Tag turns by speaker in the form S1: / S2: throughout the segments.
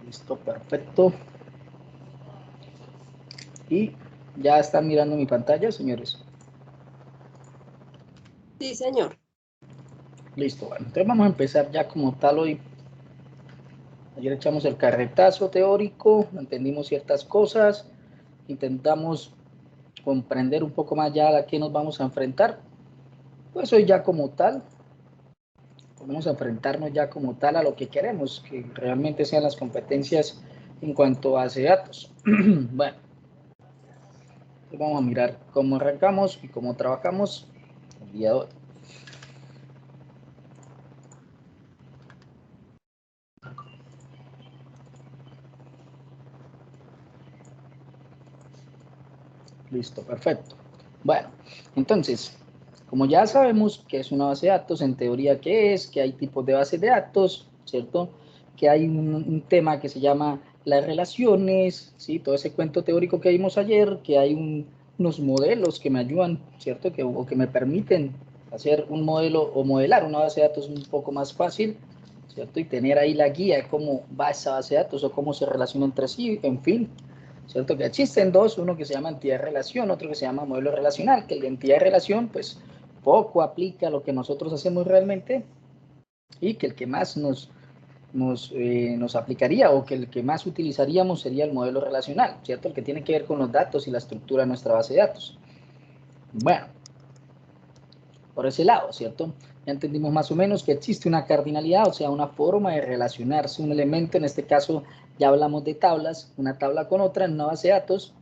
S1: Listo, perfecto. Y ya están mirando mi pantalla, señores.
S2: Sí, señor.
S1: Listo, bueno, entonces vamos a empezar ya como tal hoy. Ayer echamos el carretazo teórico, entendimos ciertas cosas, intentamos comprender un poco más ya a qué nos vamos a enfrentar. Pues hoy ya como tal, vamos a enfrentarnos ya como tal a lo que queremos, que realmente sean las competencias en cuanto a base de datos. Bueno, entonces vamos a mirar cómo arrancamos y cómo trabajamos el día de hoy. Listo, perfecto. Bueno, entonces, como ya sabemos que es una base de datos, en teoría qué es, que hay tipos de bases de datos, ¿cierto? Que hay un tema que se llama las relaciones, ¿sí? Todo ese cuento teórico que vimos ayer, que hay unos modelos que me ayudan, ¿cierto? O que me permiten hacer un modelo o modelar una base de datos un poco más fácil, ¿cierto? Y tener ahí la guía de cómo va esa base de datos o cómo se relaciona entre sí, en fin. ¿Cierto? Que existen dos, uno que se llama entidad de relación, otro que se llama modelo relacional, que el de entidad de relación, pues, poco aplica a lo que nosotros hacemos realmente y que el que más nos aplicaría o que el que más utilizaríamos sería el modelo relacional, ¿cierto? El que tiene que ver con los datos y la estructura de nuestra base de datos. Bueno, por ese lado, ¿cierto? Ya entendimos más o menos que existe una cardinalidad, o sea, una forma de relacionarse un elemento, en este caso ya hablamos de tablas, una tabla con otra en una base de datos,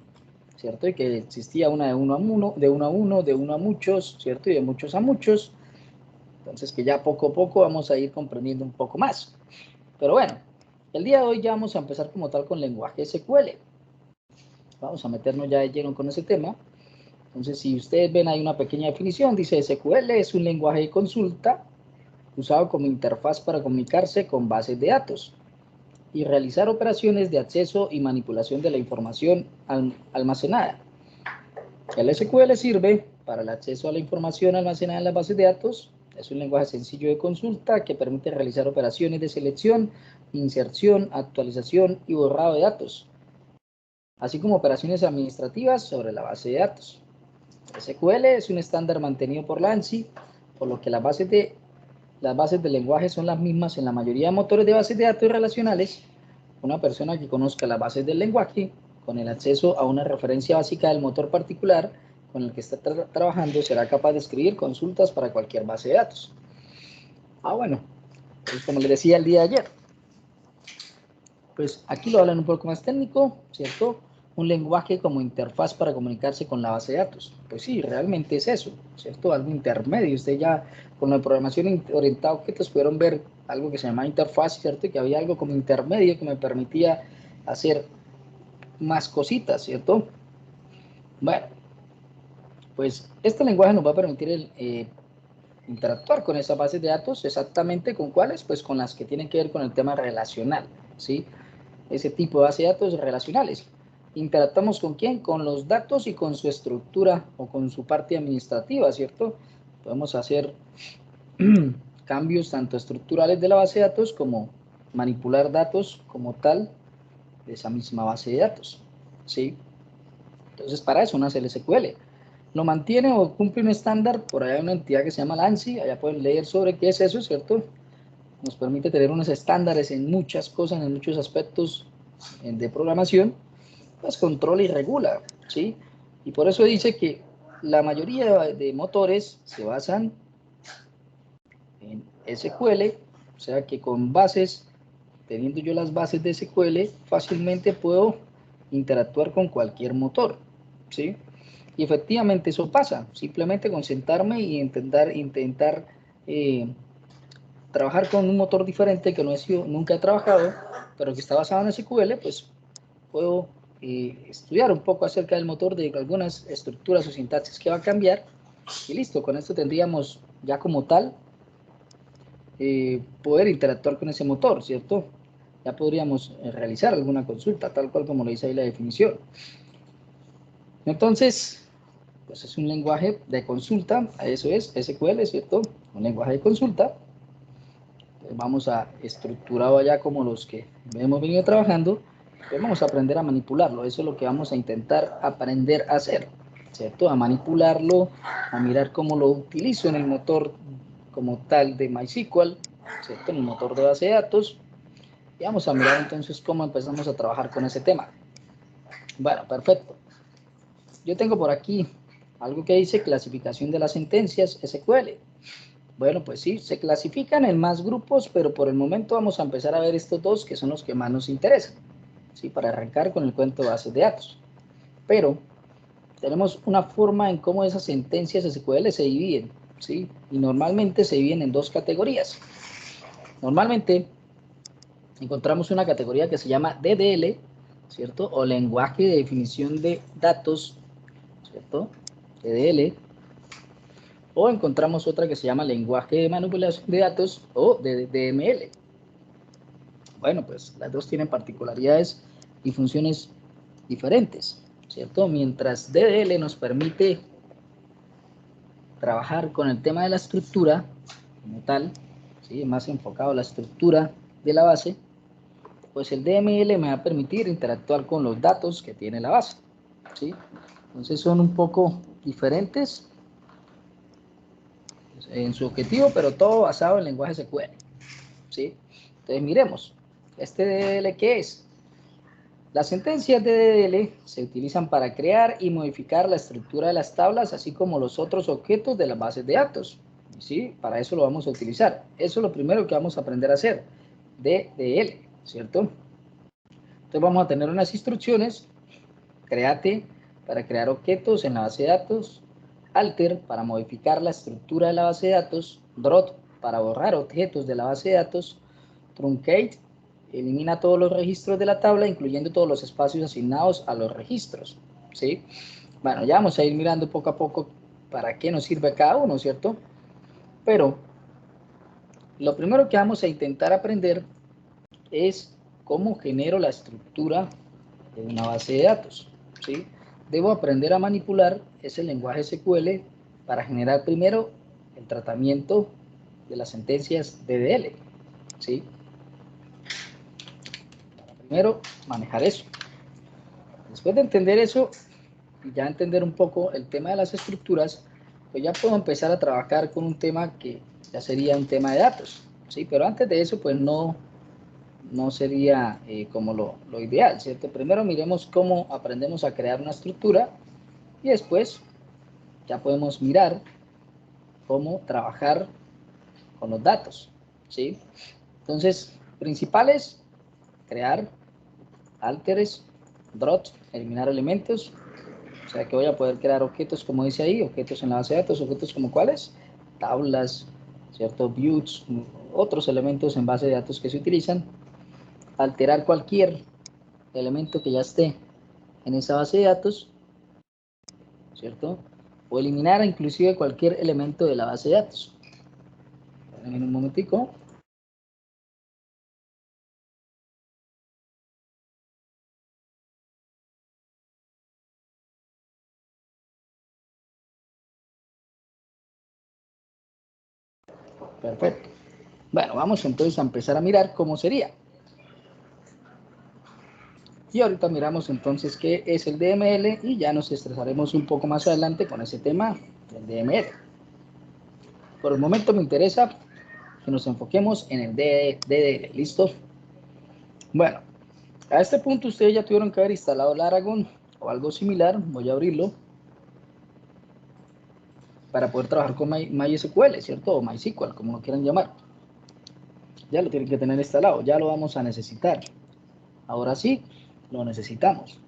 S1: ¿cierto? Y que existía una de uno a uno, de uno a uno, de uno a muchos, ¿cierto? Y de muchos a muchos. Entonces que ya poco a poco vamos a ir comprendiendo un poco más. Pero bueno, el día de hoy ya vamos a empezar como tal con lenguaje SQL. Vamos a meternos ya de lleno con ese tema. Entonces, si ustedes ven ahí una pequeña definición, dice SQL es un lenguaje de consulta usado como interfaz para comunicarse con bases de datos y realizar operaciones de acceso y manipulación de la información almacenada. El SQL sirve para el acceso a la información almacenada en las bases de datos. Es un lenguaje sencillo de consulta que permite realizar operaciones de selección, inserción, actualización y borrado de datos, así como operaciones administrativas sobre la base de datos. SQL es un estándar mantenido por la ANSI, por lo que las bases de lenguaje son las mismas en la mayoría de motores de bases de datos relacionales. Una persona que conozca las bases del lenguaje, con el acceso a una referencia básica del motor particular con el que está trabajando, será capaz de escribir consultas para cualquier base de datos. Bueno, pues como les decía el día de ayer, pues aquí lo hablan un poco más técnico, ¿cierto? Un lenguaje como interfaz para comunicarse con la base de datos. Pues sí, realmente es eso, ¿cierto? Algo intermedio. Usted ya con la programación orientada a objetos pudieron ver algo que se llama interfaz, ¿cierto? Y que había algo como intermedio que me permitía hacer más cositas, ¿cierto? Bueno, pues este lenguaje nos va a permitir interactuar con esas bases de datos, exactamente con cuáles, pues con las que tienen que ver con el tema relacional, ¿sí? Ese tipo de base de datos relacionales. ¿Interactuamos con quién? Con los datos y con su estructura o con su parte administrativa, ¿cierto? Podemos hacer cambios tanto estructurales de la base de datos como manipular datos como tal de esa misma base de datos, ¿sí? Entonces, para eso nace el SQL. Lo mantiene o cumple un estándar, por allá hay una entidad que se llama la ANSI, allá pueden leer sobre qué es eso, ¿cierto? Nos permite tener unos estándares en muchas cosas, en muchos aspectos de programación, pues controla y regula, ¿sí? Y por eso dice que la mayoría de motores se basan en SQL, o sea que con bases, teniendo yo las bases de SQL, fácilmente puedo interactuar con cualquier motor, ¿sí? Y efectivamente eso pasa, simplemente con sentarme y intentar trabajar con un motor diferente que nunca he trabajado, pero que está basado en SQL, pues puedo estudiar un poco acerca del motor, de algunas estructuras o sintaxis que va a cambiar, y listo, con esto tendríamos ya como tal poder interactuar con ese motor, ¿cierto? Ya podríamos realizar alguna consulta, tal cual como lo dice ahí la definición. Entonces, pues es un lenguaje de consulta, eso es SQL, ¿cierto? Un lenguaje de consulta. vamos a estructurado allá como los que hemos venido trabajando, pues vamos a aprender a manipularlo. Eso es lo que vamos a intentar aprender a hacer, ¿cierto? A manipularlo, a mirar cómo lo utilizo en el motor como tal de MySQL, ¿cierto? En el motor de base de datos. Y vamos a mirar entonces cómo empezamos a trabajar con ese tema. Bueno, perfecto. Yo tengo por aquí algo que dice clasificación de las sentencias SQL. Bueno, pues sí, se clasifican en más grupos, pero por el momento vamos a empezar a ver estos dos que son los que más nos interesan, ¿sí? Para arrancar con el cuento de bases de datos. Pero tenemos una forma en cómo esas sentencias SQL se dividen, ¿sí? Y normalmente se dividen en dos categorías. Normalmente encontramos una categoría que se llama DDL, ¿cierto? O lenguaje de definición de datos, ¿cierto? DDL. O encontramos otra que se llama lenguaje de manipulación de datos o DML. Bueno, pues las dos tienen particularidades y funciones diferentes, ¿cierto? Mientras DDL nos permite trabajar con el tema de la estructura como tal, ¿sí? Más enfocado a la estructura de la base, pues el DML me va a permitir interactuar con los datos que tiene la base, ¿sí? Entonces son un poco diferentes en su objetivo, pero todo basado en lenguaje SQL, ¿sí? Entonces miremos, ¿este DDL qué es? Las sentencias DDL se utilizan para crear y modificar la estructura de las tablas, así como los otros objetos de las bases de datos, ¿sí? Para eso lo vamos a utilizar. Eso es lo primero que vamos a aprender a hacer, DDL, ¿cierto? Entonces vamos a tener unas instrucciones, create para crear objetos en la base de datos, alter para modificar la estructura de la base de datos, drop para borrar objetos de la base de datos, truncate elimina todos los registros de la tabla, incluyendo todos los espacios asignados a los registros, ¿sí? Bueno, ya vamos a ir mirando poco a poco para qué nos sirve cada uno, ¿cierto? Pero lo primero que vamos a intentar aprender es cómo genero la estructura de una base de datos, ¿sí? Debo aprender a manipular ese lenguaje SQL para generar primero el tratamiento de las sentencias DDL, ¿sí? Primero, manejar eso. Después de entender eso, y ya entender un poco el tema de las estructuras, pues ya puedo empezar a trabajar con un tema que ya sería un tema de datos, ¿sí? Pero antes de eso, pues no sería como lo ideal, ¿cierto? Primero miremos cómo aprendemos a crear una estructura y después ya podemos mirar cómo trabajar con los datos, ¿sí? Entonces, principales, crear, alteres, drop, eliminar elementos, o sea que voy a poder crear objetos como dice ahí, objetos en la base de datos, objetos como cuáles, tablas, ¿cierto? Views, otros elementos en base de datos que se utilizan, alterar cualquier elemento que ya esté en esa base de datos, ¿cierto? O eliminar inclusive cualquier elemento de la base de datos. En un momentico. Perfecto. Bueno, vamos entonces a empezar a mirar cómo sería. Y ahorita miramos entonces qué es el DML y ya nos estresaremos un poco más adelante con ese tema del DML. Por el momento me interesa que nos enfoquemos en el DDL. ¿Listo? Bueno, a este punto ustedes ya tuvieron que haber instalado Laragon o algo similar. Voy a abrirlo para poder trabajar con MySQL, ¿cierto? O MySQL, como lo quieran llamar. Ya lo tienen que tener instalado, ya lo vamos a necesitar. Ahora sí, lo necesitamos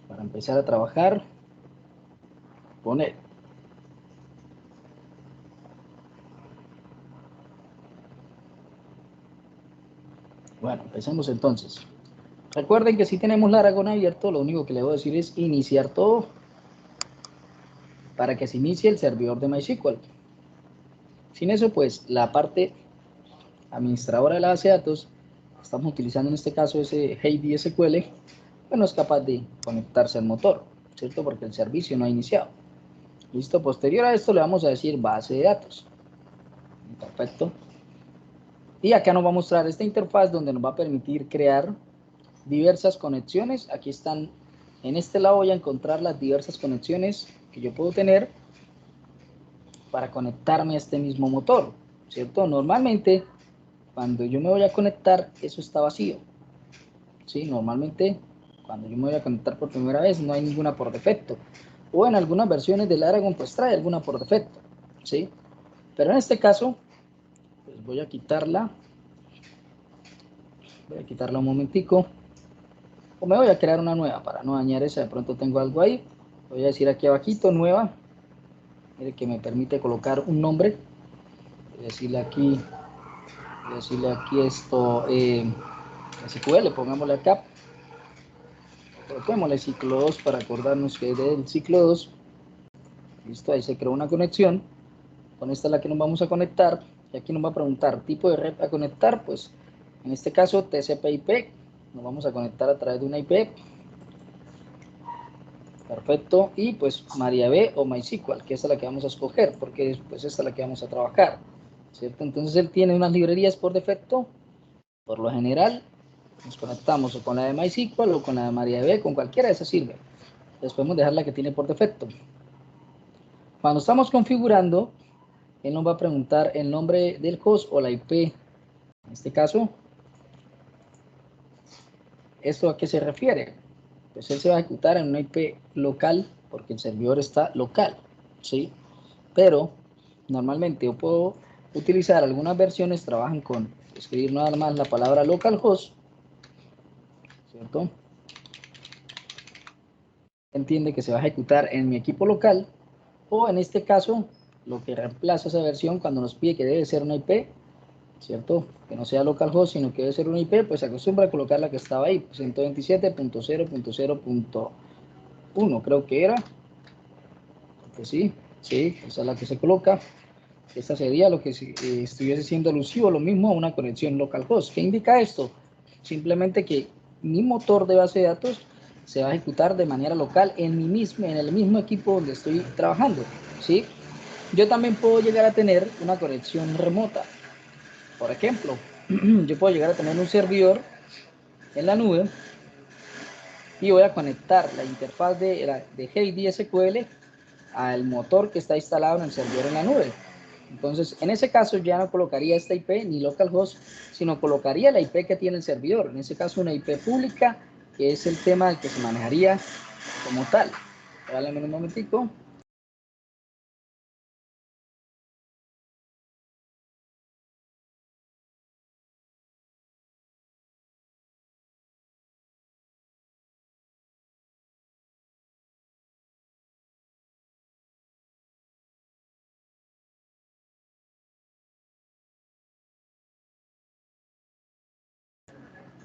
S1: para empezar a trabajar con él. Bueno, empecemos entonces. Recuerden que si tenemos Laragon abierto, lo único que le voy a decir es iniciar todo para que se inicie el servidor de MySQL. Sin eso, pues, la parte administradora de la base de datos, estamos utilizando en este caso ese Heidi SQL, pues no es capaz de conectarse al motor, ¿cierto? Porque el servicio no ha iniciado. Listo, posterior a esto le vamos a decir base de datos. Perfecto. Y acá nos va a mostrar esta interfaz donde nos va a permitir crear diversas conexiones. Aquí están, en este lado voy a encontrar las diversas conexiones que yo puedo tener para conectarme a este mismo motor, ¿cierto? Normalmente, cuando yo me voy a conectar, eso está vacío, ¿sí? Normalmente, cuando yo me voy a conectar por primera vez, no hay ninguna por defecto. O en algunas versiones del Aragon, pues trae alguna por defecto, ¿sí? Pero en este caso, pues voy a quitarla. Voy a quitarla un momentico. O me voy a crear una nueva para no dañar esa. De pronto tengo algo ahí. Voy a decir aquí abajito, nueva. Mire que me permite colocar un nombre. Voy a decirle aquí esto, SQL, pongámosle acá. Coloquémosle ciclo 2 para acordarnos que es del ciclo 2. Listo, ahí se creó una conexión. Con esta es la que nos vamos a conectar. Y aquí nos va a preguntar tipo de red a conectar. Pues en este caso TCP/IP. Nos vamos a conectar a través de una IP. Perfecto. Y pues MariaDB o MySQL, que esta es la que vamos a escoger, porque pues esta es la que vamos a trabajar, ¿cierto? Entonces él tiene unas librerías por defecto. Por lo general nos conectamos o con la de MySQL o con la de MariaDB, con cualquiera de esas sirve. Les podemos dejar la que tiene por defecto. Cuando estamos configurando, él nos va a preguntar el nombre del host o la IP. En este caso, ¿esto a qué se refiere? Pues él se va a ejecutar en una IP local porque el servidor está local, ¿sí? Pero normalmente yo puedo utilizar algunas versiones, trabajan con escribir nada más la palabra localhost, ¿cierto? Entiende que se va a ejecutar en mi equipo local, o en este caso, lo que reemplaza esa versión cuando nos pide que debe ser una IP, ¿cierto? Que no sea localhost, sino que debe ser una IP, pues se acostumbra a colocar la que estaba ahí, 127.0.0.1, creo que era, pues sí, esa es la que se coloca. Esta sería lo que estuviese siendo alusivo, lo mismo a una conexión localhost. ¿Qué indica esto? Simplemente que mi motor de base de datos se va a ejecutar de manera local en el mismo equipo donde estoy trabajando, ¿sí? Yo también puedo llegar a tener una conexión remota. Por ejemplo, yo puedo llegar a tener un servidor en la nube y voy a conectar la interfaz de Heidi SQL al motor que está instalado en el servidor en la nube. Entonces, en ese caso ya no colocaría esta IP ni localhost, sino colocaría la IP que tiene el servidor. En ese caso, una IP pública, que es el tema que se manejaría como tal. Dale un momentico.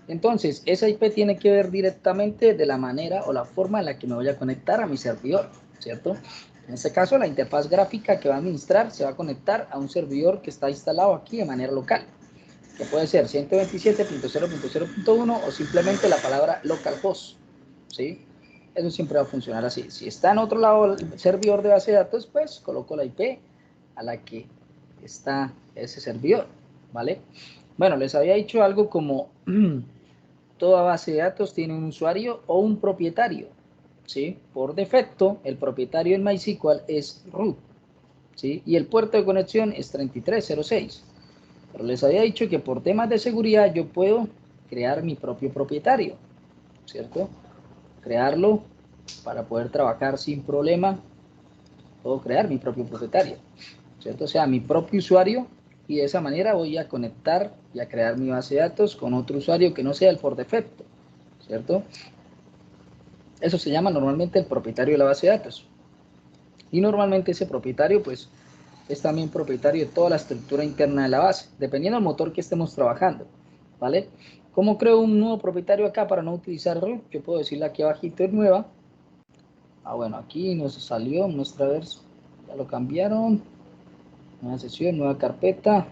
S1: Entonces, esa IP tiene que ver directamente de la manera o la forma en la que me voy a conectar a mi servidor, ¿cierto? En este caso, la interfaz gráfica que va a administrar se va a conectar a un servidor que está instalado aquí de manera local, que puede ser 127.0.0.1 o simplemente la palabra localhost, ¿sí? Eso siempre va a funcionar así. Si está en otro lado el servidor de base de datos, pues coloco la IP a la que está ese servidor, ¿vale? Bueno, les había dicho algo como toda base de datos tiene un usuario o un propietario, ¿sí? Por defecto, el propietario en MySQL es root, ¿sí? Y el puerto de conexión es 3306. Pero les había dicho que por temas de seguridad yo puedo crear mi propio propietario, ¿cierto? Crearlo para poder trabajar sin problema. Puedo crear mi propio propietario, ¿cierto? O sea, mi propio usuario, y de esa manera voy a conectar y a crear mi base de datos con otro usuario que no sea el por defecto, ¿cierto? Eso se llama normalmente el propietario de la base de datos. Y normalmente ese propietario, pues, es también propietario de toda la estructura interna de la base, dependiendo del motor que estemos trabajando, ¿vale? ¿Cómo creo un nuevo propietario acá para no utilizar root? Yo puedo decirle aquí abajito es nueva. Bueno, aquí nos salió nuestra versión. Ya lo cambiaron. Nueva sesión, nueva carpeta.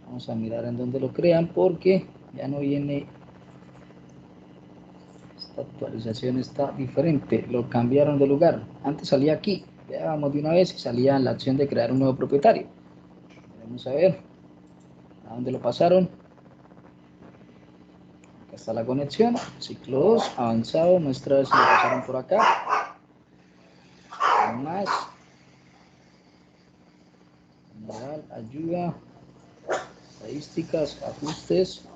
S1: Vamos a mirar en dónde lo crean porque ya no viene. Esta actualización está diferente. Lo cambiaron de lugar. Antes salía aquí. Le dábamos de una vez y salía la opción de crear un nuevo propietario. Vamos a ver. ¿A dónde lo pasaron? Acá está la conexión, ciclo 2, avanzado, muestra a ver si lo pasaron por acá. Más. General, ayuda, estadísticas, ajustes.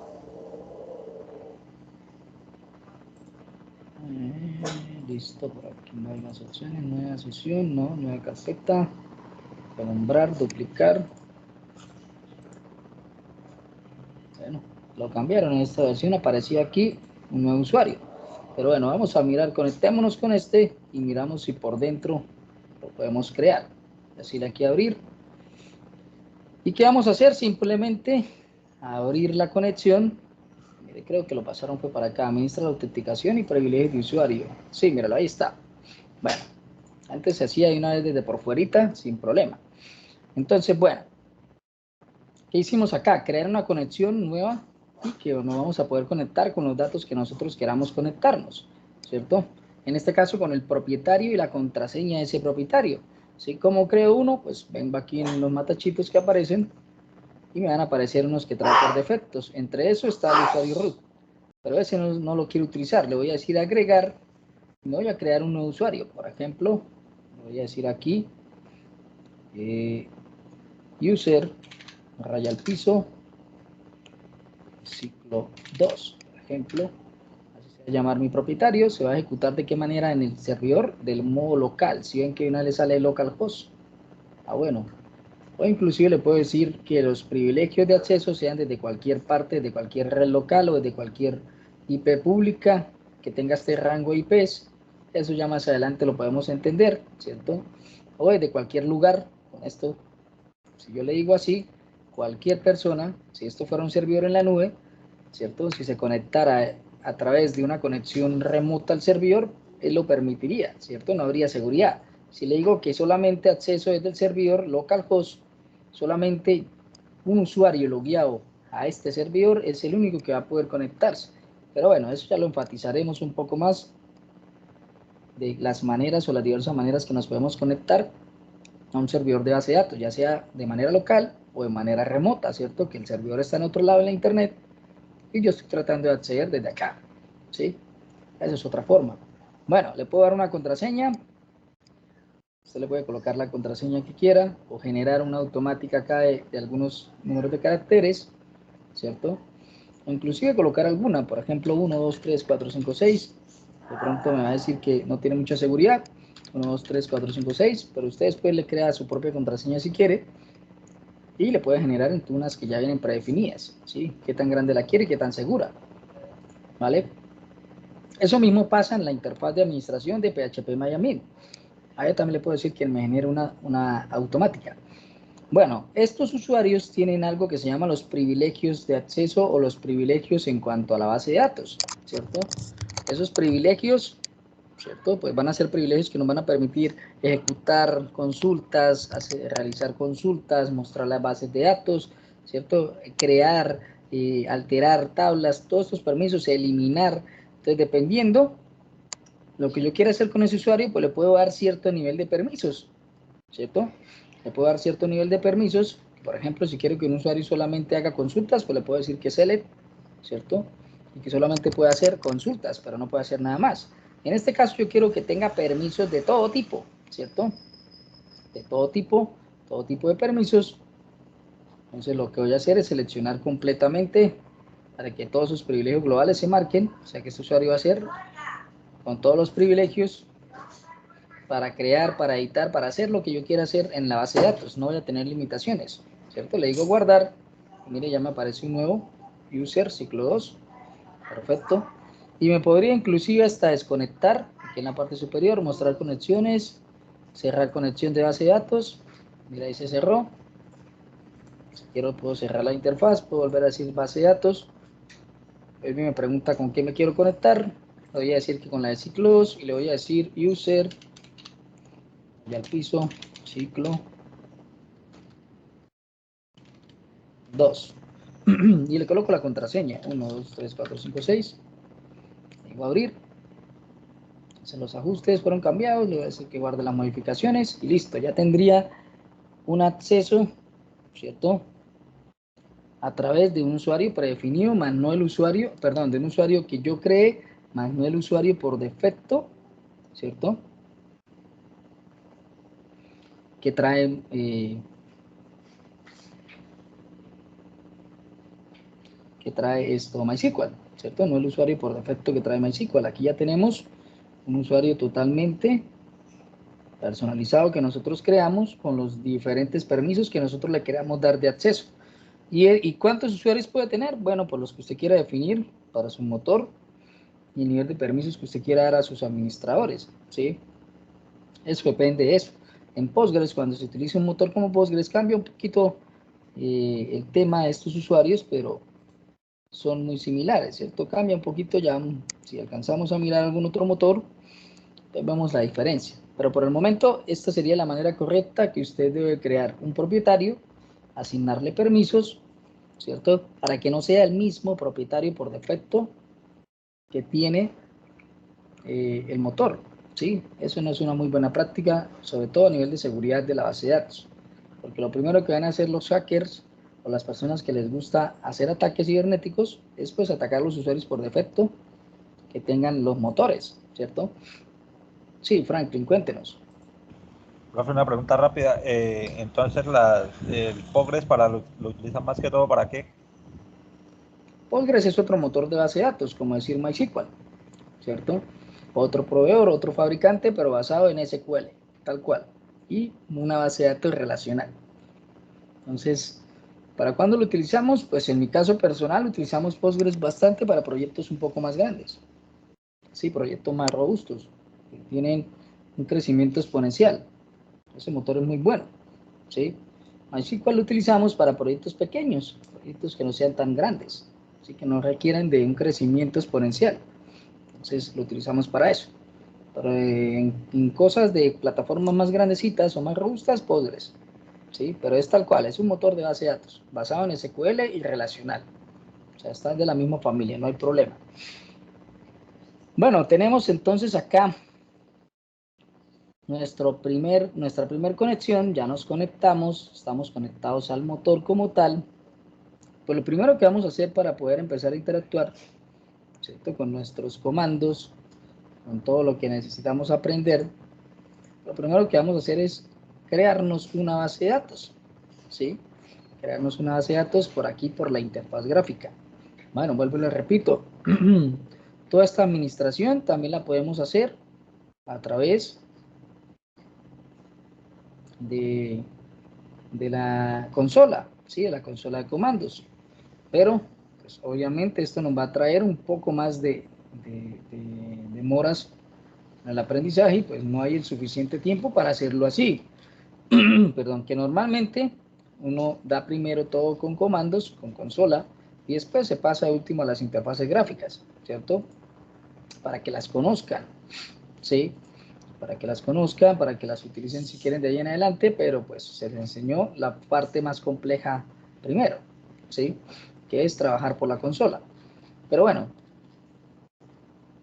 S1: Listo, por aquí no hay más opciones, nueva sesión, no, nueva carpeta, nombrar, duplicar. Bueno, lo cambiaron, en esta versión aparecía aquí un nuevo usuario. Pero bueno, vamos a mirar, conectémonos con este y miramos si por dentro lo podemos crear. Decir aquí abrir. ¿Y qué vamos a hacer? Simplemente abrir la conexión. Mire, creo que lo pasaron fue para acá. Administra la autenticación y privilegios de usuario. Sí, míralo, ahí está. Bueno, antes se hacía de una vez desde por fuerita, sin problema. Entonces, bueno, ¿qué hicimos acá? Crear una conexión nueva y que nos vamos a poder conectar con los datos que nosotros queramos conectarnos, ¿cierto? En este caso con el propietario y la contraseña de ese propietario. ¿Sí? ¿Cómo creo uno? Pues vengo aquí en los matachitos que aparecen y me van a aparecer unos que traen por defectos. Entre eso está el usuario root, pero ese no lo quiero utilizar. Le voy a decir agregar y me voy a crear un nuevo usuario. Por ejemplo, le voy a decir aquí user raya al piso ciclo 2, por ejemplo, así se va a llamar mi propietario. Se va a ejecutar de qué manera en el servidor del modo local. Si ven que una le sale localhost, bueno, o inclusive le puedo decir que los privilegios de acceso sean desde cualquier parte, de cualquier red local o desde cualquier IP pública que tenga este rango IPs. Eso ya más adelante lo podemos entender, ¿cierto? O desde cualquier lugar. Con esto, si yo le digo así, cualquier persona, si esto fuera un servidor en la nube, ¿cierto? Si se conectara a través de una conexión remota al servidor, él lo permitiría, ¿cierto? No habría seguridad. Si le digo que solamente acceso desde el servidor localhost, solamente un usuario logueado a este servidor es el único que va a poder conectarse. Pero bueno, eso ya lo enfatizaremos un poco más de las maneras o las diversas maneras que nos podemos conectar a un servidor de base de datos, ya sea de manera local o de manera remota, ¿cierto? Que el servidor está en otro lado de la internet y yo estoy tratando de acceder desde acá, ¿sí? Esa es otra forma. Bueno, le puedo dar una contraseña. Usted le puede colocar la contraseña que quiera o generar una automática acá de algunos números de caracteres, ¿cierto? O inclusive colocar alguna, por ejemplo, 1, 2, 3, 4, 5, 6. De pronto me va a decir que no tiene mucha seguridad. 1, 2, 3, 4, 5, 6. Pero usted después le crea su propia contraseña si quiere. Y le puede generar en unas que ya vienen predefinidas, ¿sí? Qué tan grande la quiere y qué tan segura, ¿vale? Eso mismo pasa en la interfaz de administración de PHP-MyAdmin. Ahí también le puedo decir que me genere una automática. Bueno, estos usuarios tienen algo que se llama los privilegios de acceso o los privilegios en cuanto a la base de datos, ¿cierto? Esos privilegios, ¿cierto? Pues van a ser privilegios que nos van a permitir ejecutar consultas, realizar consultas, mostrar las bases de datos, ¿cierto? Crear, alterar tablas, todos estos permisos, eliminar. Entonces, dependiendo lo que yo quiera hacer con ese usuario, pues le puedo dar cierto nivel de permisos, ¿cierto? Le puedo dar cierto nivel de permisos. Por ejemplo, si quiero que un usuario solamente haga consultas, pues le puedo decir que select, ¿cierto? Y que solamente puede hacer consultas, pero no puede hacer nada más. En este caso yo quiero que tenga permisos de todo tipo, ¿cierto? De todo tipo de permisos. Entonces lo que voy a hacer es seleccionar completamente para que todos sus privilegios globales se marquen. O sea que este usuario va a hacer con todos los privilegios para crear, para editar, para hacer lo que yo quiera hacer en la base de datos. No voy a tener limitaciones, ¿cierto? Le digo guardar. Y mire, ya me aparece un nuevo user, ciclo 2. Perfecto. Y me podría inclusive hasta desconectar, aquí en la parte superior, mostrar conexiones, cerrar conexión de base de datos. Mira, ahí se cerró. Si quiero puedo cerrar la interfaz, puedo volver a decir base de datos. Él me pregunta con qué me quiero conectar. Le voy a decir que con la de ciclo 2 y le voy a decir user y al piso, ciclo 2. Y le coloco la contraseña. 1, 2, 3, 4, 5, 6. Digo abrir. Los ajustes fueron cambiados. Le voy a decir que guarde las modificaciones. Y listo. Ya tendría un acceso, ¿cierto? a través de un usuario predefinido, más no el usuario, perdón, de un usuario que yo creé, más no el usuario por defecto, ¿cierto? Que trae esto MySQL, ¿cierto? No el usuario por defecto que trae MySQL. Aquí ya tenemos un usuario totalmente personalizado que nosotros creamos con los diferentes permisos que nosotros le queramos dar de acceso. ¿Y cuántos usuarios puede tener? Bueno, por los que usted quiera definir para su motor y el nivel de permisos que usted quiera dar a sus administradores, ¿sí? Eso depende de eso. En Postgres, cuando se utiliza un motor como Postgres, cambia un poquito el tema de estos usuarios, pero son muy similares, ¿cierto? Cambia un poquito ya, si alcanzamos a mirar algún otro motor, pues vemos la diferencia. Pero por el momento, esta sería la manera correcta que usted debe crear un propietario, asignarle permisos, ¿cierto? Para que no sea el mismo propietario por defecto que tiene el motor, ¿sí? Eso no es una muy buena práctica, sobre todo a nivel de seguridad de la base de datos. Porque lo primero que van a hacer los hackers o las personas que les gusta hacer ataques cibernéticos es pues atacar a los usuarios por defecto que tengan los motores, ¿cierto? Sí, Franklin, cuéntenos.
S2: Profe, una pregunta rápida. Entonces, el Postgres lo utilizan más que todo ¿para qué?
S1: Postgres es otro motor de base de datos, como decir MySQL, ¿cierto? Otro proveedor, otro fabricante, pero basado en SQL, tal cual. Y una base de datos relacional. Entonces, ¿para cuándo lo utilizamos? Pues en mi caso personal utilizamos Postgres bastante para proyectos un poco más grandes. Sí, proyectos más robustos, que tienen un crecimiento exponencial. Ese motor es muy bueno, ¿sí? MySQL lo utilizamos para proyectos pequeños, proyectos que no sean tan grandes, así que no requieren de un crecimiento exponencial. Entonces lo utilizamos para eso. Pero en cosas de plataformas más grandecitas o más robustas, Postgres. ¿Sí? Pero es tal cual, es un motor de base de datos basado en SQL y relacional. O sea, están de la misma familia, no hay problema. Bueno, tenemos entonces acá nuestra primer conexión, ya nos conectamos, estamos conectados al motor como tal. Pues lo primero que vamos a hacer para poder empezar a interactuar, ¿cierto? Con nuestros comandos, con todo lo que necesitamos aprender, lo primero que vamos a hacer es crearnos una base de datos, ¿sí? Crearnos una base de datos por aquí, por la interfaz gráfica. Bueno, vuelvo y les repito, toda esta administración también la podemos hacer a través de la consola, ¿sí? De la consola de comandos. Pero, pues, obviamente esto nos va a traer un poco más de demoras en el aprendizaje y pues no hay el suficiente tiempo para hacerlo así. Perdón, que normalmente uno da primero todo con comandos, con consola, y después se pasa de último a las interfaces gráficas, ¿cierto? Para que las conozcan, ¿sí? Para que las conozcan, para que las utilicen si quieren de ahí en adelante, pero pues se les enseñó la parte más compleja primero, ¿sí? Que es trabajar por la consola. Pero bueno,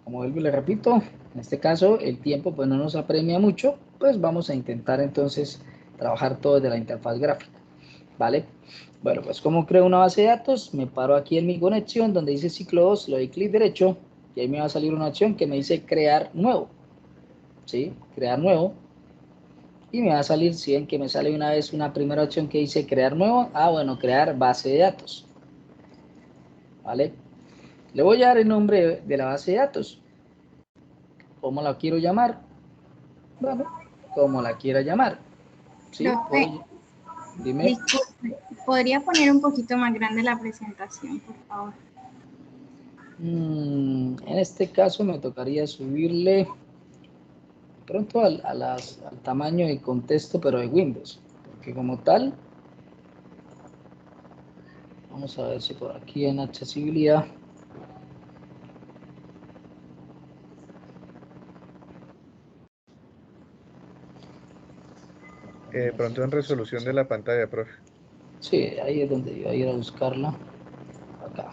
S1: como vuelvo y le repito, en este caso el tiempo pues no nos apremia mucho, pues vamos a intentar entonces trabajar todo desde la interfaz gráfica, ¿vale? Bueno, pues como creo una base de datos, me paro aquí en mi conexión donde dice ciclo 2, le doy clic derecho y ahí me va a salir una opción que me dice crear nuevo, ¿sí? Crear nuevo. Y me va a salir, si ven que me sale una vez una primera opción que dice crear nuevo, bueno, crear base de datos, ¿vale? Le voy a dar el nombre de la base de datos. ¿Cómo la quiero llamar? Bueno, como la quiera llamar, ¿sí?
S3: Profe,
S1: Dime.
S3: disculpe, ¿podría poner un poquito más grande la presentación, por favor?
S1: En este caso me tocaría subirle pronto al tamaño y contexto, pero de Windows, porque como tal, vamos a ver si por aquí en accesibilidad,
S4: Pronto en resolución de la pantalla, profe.
S1: sí, ahí es donde iba a ir a buscarla, acá.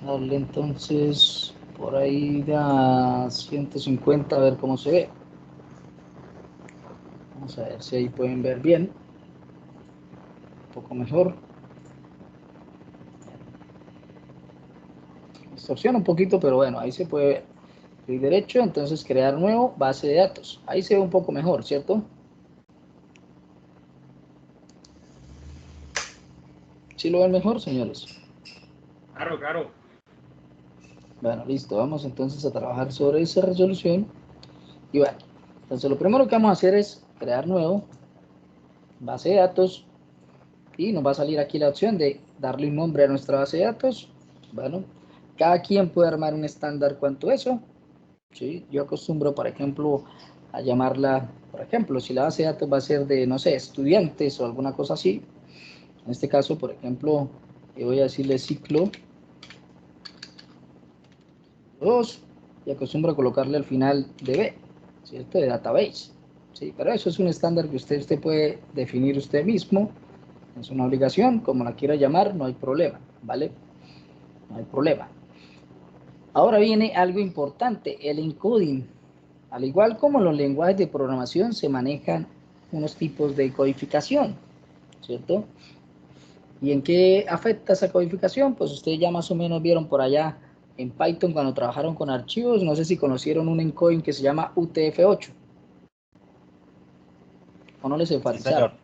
S1: Darle entonces por ahí a 150 a ver cómo se ve. Vamos a ver si ahí pueden ver bien, un poco mejor. distorsiona un poquito, pero bueno, ahí se puede ver. Clic derecho, entonces crear nuevo, base de datos. Ahí se ve un poco mejor, ¿cierto? ¿Sí lo ven mejor, señores?
S5: Claro, claro.
S1: Bueno, listo, vamos entonces a trabajar sobre esa resolución. Y bueno, entonces lo primero que vamos a hacer es crear nuevo, base de datos, y nos va a salir aquí la opción de darle un nombre a nuestra base de datos. Bueno, cada quien puede armar un estándar cuanto a eso. ¿Sí? Yo acostumbro, por ejemplo, a llamarla, por ejemplo, si la base de datos va a ser de, no sé, estudiantes o alguna cosa así. En este caso, por ejemplo, voy a decirle ciclo 2 y acostumbro a colocarle al final de B, ¿cierto? De database. ¿Sí? Pero eso es un estándar que usted puede definir usted mismo. Es una obligación, como la quiera llamar, no hay problema, ¿vale? No hay problema. Ahora viene algo importante, el encoding. Al igual como los lenguajes de programación se manejan unos tipos de codificación, ¿cierto? ¿Y en qué afecta esa codificación? Pues ustedes ya más o menos vieron por allá en Python cuando trabajaron con archivos, no sé si conocieron un encoding que se llama UTF-8. ¿O no les enfatizaron?
S2: Sí,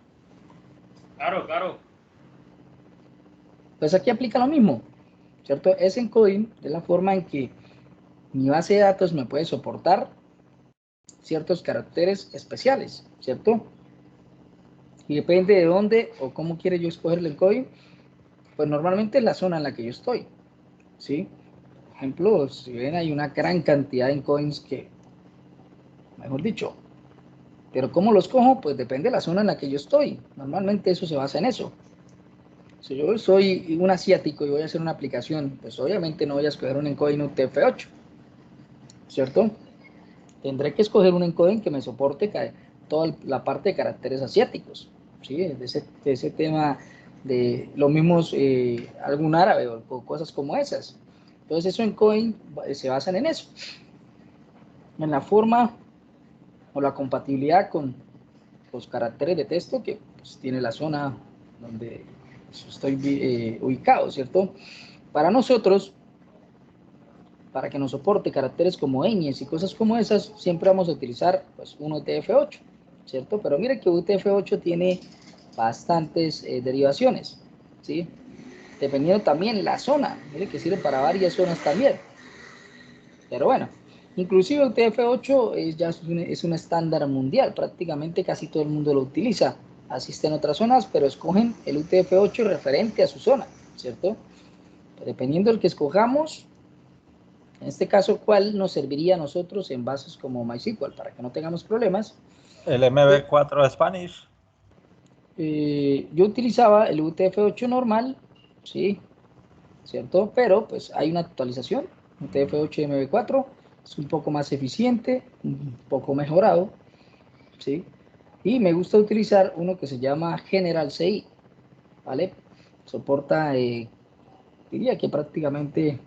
S5: Claro, claro.
S1: Pues aquí aplica lo mismo, ¿cierto? Ese encoding es la forma en que mi base de datos me puede soportar ciertos caracteres especiales, ¿cierto? Y depende de dónde o cómo quiere yo escoger el encoding, pues normalmente es la zona en la que yo estoy, ¿sí? Por ejemplo, si ven, hay una gran cantidad de encodings que, mejor dicho, pero ¿cómo los cojo? Pues depende de la zona en la que yo estoy. Normalmente eso se basa en eso. Si yo soy un asiático y voy a hacer una aplicación, pues obviamente no voy a escoger un encoding UTF-8, ¿cierto? Tendré que escoger un encoding que me soporte toda la parte de caracteres asiáticos, ¿sí? De ese tema de los mismos, algún árabe o cosas como esas. Entonces, esos encoding se basan en eso, en la forma o la compatibilidad con los caracteres de texto que pues, tiene la zona donde estoy ubicado, ¿cierto? Para nosotros, para que nos soporte caracteres como ñes y cosas como esas, siempre vamos a utilizar pues, un UTF-8, ¿cierto? Pero mire que UTF-8 tiene bastantes derivaciones, ¿sí? Dependiendo también la zona, mire que sirve para varias zonas también. Pero bueno, inclusive UTF-8 es un estándar mundial, prácticamente casi todo el mundo lo utiliza. Así está en otras zonas, pero escogen el UTF-8 referente a su zona, ¿cierto? Dependiendo del que escojamos, en este caso, ¿cuál nos serviría a nosotros en bases como MySQL? Para que no tengamos problemas.
S2: El MB4 Spanish.
S1: Yo utilizaba el UTF-8 normal, ¿sí? ¿Cierto? Pero pues hay una actualización, UTF-8 MB4, es un poco más eficiente, un poco mejorado, ¿sí? Y me gusta utilizar uno que se llama General CI, ¿vale? Soporta, diría que prácticamente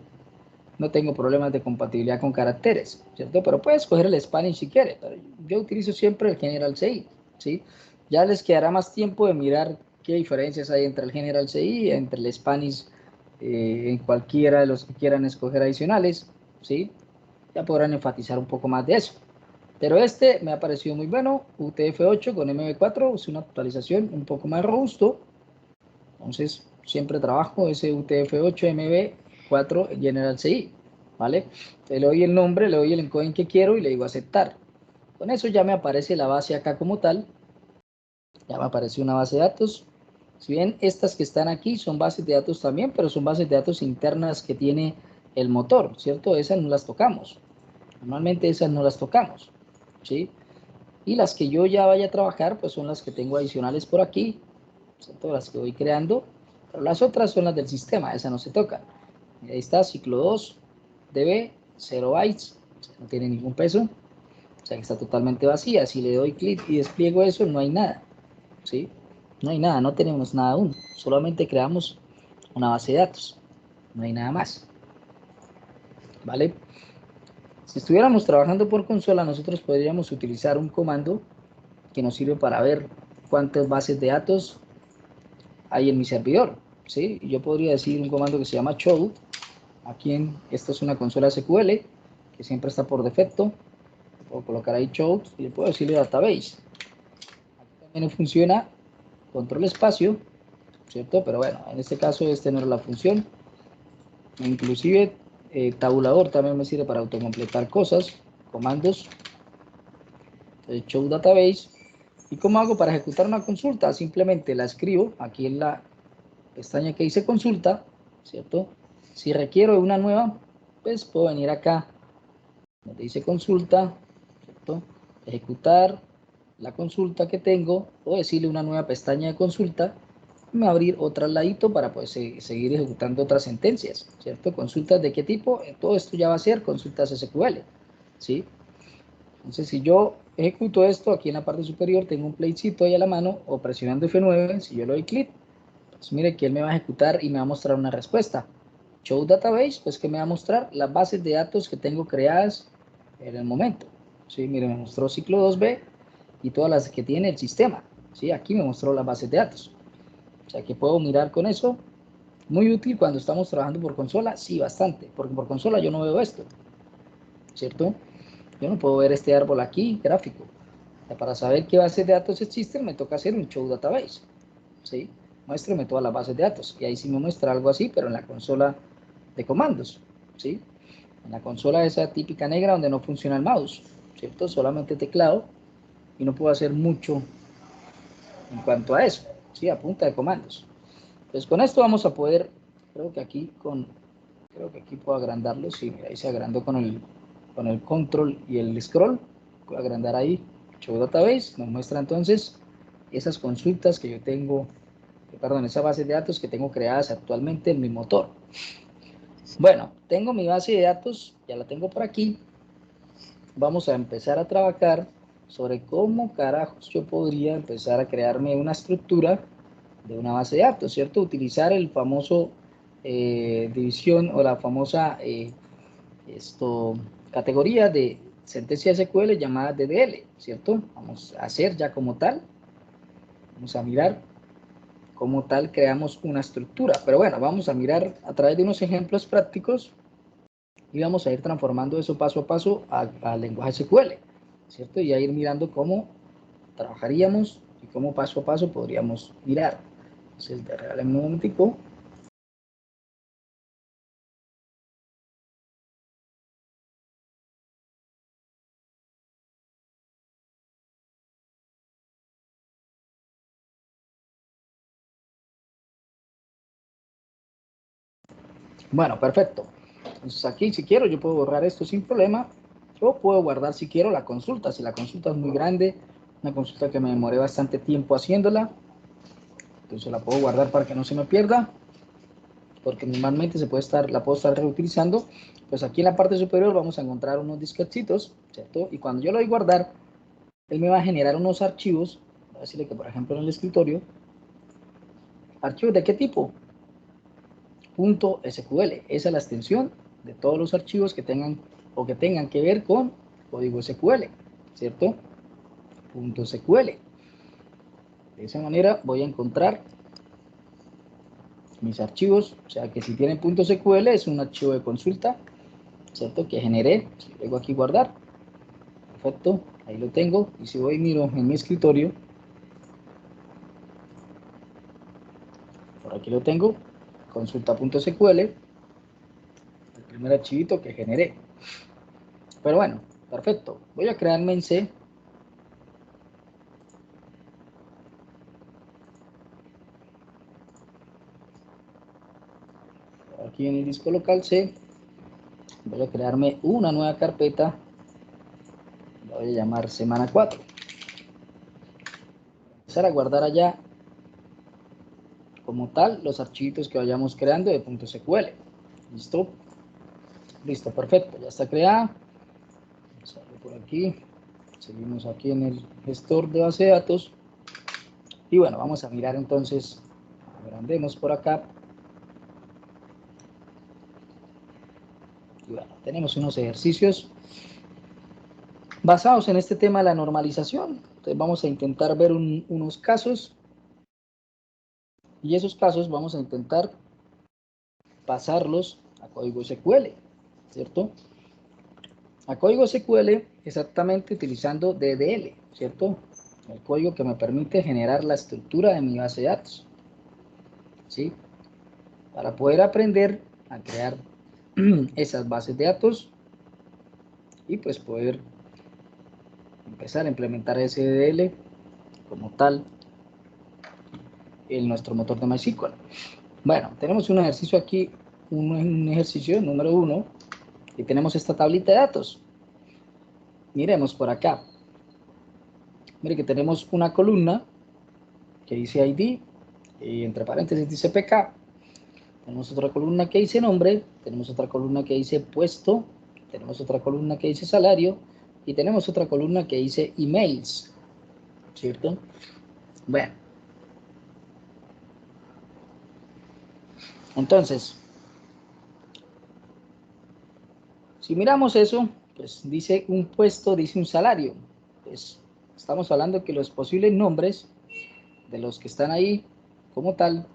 S1: no tengo problemas de compatibilidad con caracteres, ¿cierto? Pero puedes escoger el Spanish si quieres, pero yo utilizo siempre el General CI, ¿sí? Ya les quedará más tiempo de mirar qué diferencias hay entre el General CI y entre el Spanish, en cualquiera de los que quieran escoger adicionales, ¿sí? Ya podrán enfatizar un poco más de eso. Pero este me ha parecido muy bueno, UTF-8 con MB4, es una actualización un poco más robusto, entonces siempre trabajo ese UTF-8 MB4 General CI, ¿vale? Le doy el nombre, le doy el encoding que quiero y le digo aceptar. Con eso ya me aparece la base acá como tal, ya me apareció una base de datos. Si bien estas que están aquí son bases de datos también, pero son bases de datos internas que tiene el motor, ¿cierto? Esas no las tocamos. Normalmente esas no las tocamos, ¿sí? Y las que yo ya vaya a trabajar, pues son las que tengo adicionales por aquí, ¿cierto? Las que voy creando, pero las otras son las del sistema, esas no se tocan. Ahí está, ciclo 2, DB, 0 bytes, o sea, no tiene ningún peso, o sea que está totalmente vacía. Si le doy clic y despliego eso, no hay nada, ¿sí? No hay nada, no tenemos nada aún, solamente creamos una base de datos, no hay nada más, ¿vale? Si estuviéramos trabajando por consola, nosotros podríamos utilizar un comando que nos sirve para ver cuántas bases de datos hay en mi servidor, ¿sí? Yo podría decir un comando que se llama show, aquí esta es una consola SQL que siempre está por defecto. Puedo colocar ahí show y le puedo decirle database. Aquí también funciona control espacio, ¿cierto? Pero bueno, en este caso no era la función. Inclusive tabulador también me sirve para autocompletar cosas, comandos. Entonces, show database. ¿Y cómo hago para ejecutar una consulta? Simplemente la escribo aquí en la pestaña que dice consulta, ¿cierto? Si requiero de una nueva, pues puedo venir acá donde dice consulta, ¿cierto? Ejecutar la consulta que tengo o decirle una nueva pestaña de consulta y me va a abrir otra al ladito para pues, seguir ejecutando otras sentencias, ¿cierto? Consultas de qué tipo, todo esto ya va a ser consultas SQL, ¿sí? Entonces si yo ejecuto esto, aquí en la parte superior tengo un playcito ahí a la mano o presionando F9, si yo le doy clic, pues mire que él me va a ejecutar y me va a mostrar una respuesta. Show database, pues que me va a mostrar las bases de datos que tengo creadas en el momento. Sí, mire, me mostró ciclo 2B y todas las que tiene el sistema. Sí, aquí me mostró las bases de datos. O sea que puedo mirar con eso. Muy útil cuando estamos trabajando por consola, sí, bastante, porque por consola yo no veo esto, ¿cierto? Yo no puedo ver este árbol aquí, gráfico. O sea, para saber qué bases de datos existen, me toca hacer un show database, ¿sí? Muéstrame todas las bases de datos. Y ahí sí me muestra algo así, pero en la consola de comandos, ¿sí? En la consola esa típica negra donde no funciona el mouse, ¿cierto? Solamente teclado y no puedo hacer mucho en cuanto a eso, ¿sí? A punta de comandos. Entonces con esto vamos a poder, creo que aquí puedo agrandarlo, sí, mira, ahí se agrandó con el control y el scroll, puedo agrandar ahí, show database, nos muestra entonces esas consultas que yo tengo, perdón, esa base de datos que tengo creadas actualmente en mi motor. Bueno, tengo mi base de datos, ya la tengo por aquí. Vamos a empezar a trabajar sobre cómo carajos yo podría empezar a crearme una estructura de una base de datos, ¿cierto? Utilizar el famoso división o la famosa categoría de sentencia SQL llamada DDL, ¿cierto? Vamos a hacer ya como tal, vamos a mirar como tal creamos una estructura, pero bueno, vamos a mirar a través de unos ejemplos prácticos y vamos a ir transformando eso paso a paso al lenguaje SQL, ¿cierto? Y a ir mirando cómo trabajaríamos y cómo paso a paso podríamos mirar. Entonces, regálenme un momentico. Bueno, perfecto. Entonces aquí, si quiero, yo puedo borrar esto sin problema. O puedo guardar, si quiero, la consulta. Si la consulta es muy grande, una consulta que me demoré bastante tiempo haciéndola, entonces la puedo guardar para que no se me pierda, porque normalmente la puedo estar reutilizando. Pues aquí en la parte superior vamos a encontrar unos disquetitos, ¿cierto? Y cuando yo lo doy guardar, él me va a generar unos archivos. Voy a decirle que, por ejemplo, en el escritorio, ¿archivos de qué tipo? .sql. Esa es la extensión de todos los archivos que tengan o que tengan que ver con código SQL, ¿cierto? .sql. De esa manera voy a encontrar mis archivos, o sea que si tienen .sql es un archivo de consulta, ¿cierto? Que generé, si luego aquí guardar, perfecto, ahí lo tengo, y si voy y miro en mi escritorio, por aquí lo tengo, consulta.sql, el primer archivito que generé. Pero bueno, perfecto, voy a crearme en C. Aquí en el disco local C, voy a crearme una nueva carpeta, la voy a llamar semana 4. Empezar a guardar allá como tal los archivos que vayamos creando de .sql. ¿Listo? Listo, perfecto, ya está creada. Salgo por aquí, seguimos aquí en el gestor de base de datos. Y bueno, vamos a mirar entonces, agrandemos por acá. Y bueno, tenemos unos ejercicios basados en este tema de la normalización. Entonces vamos a intentar ver unos casos y esos casos vamos a intentar pasarlos a código SQL, ¿cierto? A código SQL exactamente utilizando DDL, ¿cierto? El código que me permite generar la estructura de mi base de datos, ¿sí? Para poder aprender a crear esas bases de datos y pues poder empezar a implementar SDL como tal en nuestro motor de MySQL. Bueno, tenemos un ejercicio aquí, un ejercicio número 1, y tenemos esta tablita de datos. Miremos por acá. Mire que tenemos una columna que dice ID, y entre paréntesis dice PK. Tenemos otra columna que dice nombre, tenemos otra columna que dice puesto, tenemos otra columna que dice salario, y tenemos otra columna que dice emails, ¿cierto? Bueno. Entonces, si miramos eso, pues dice un puesto, dice un salario. Pues estamos hablando que los posibles nombres de los que están ahí como tal,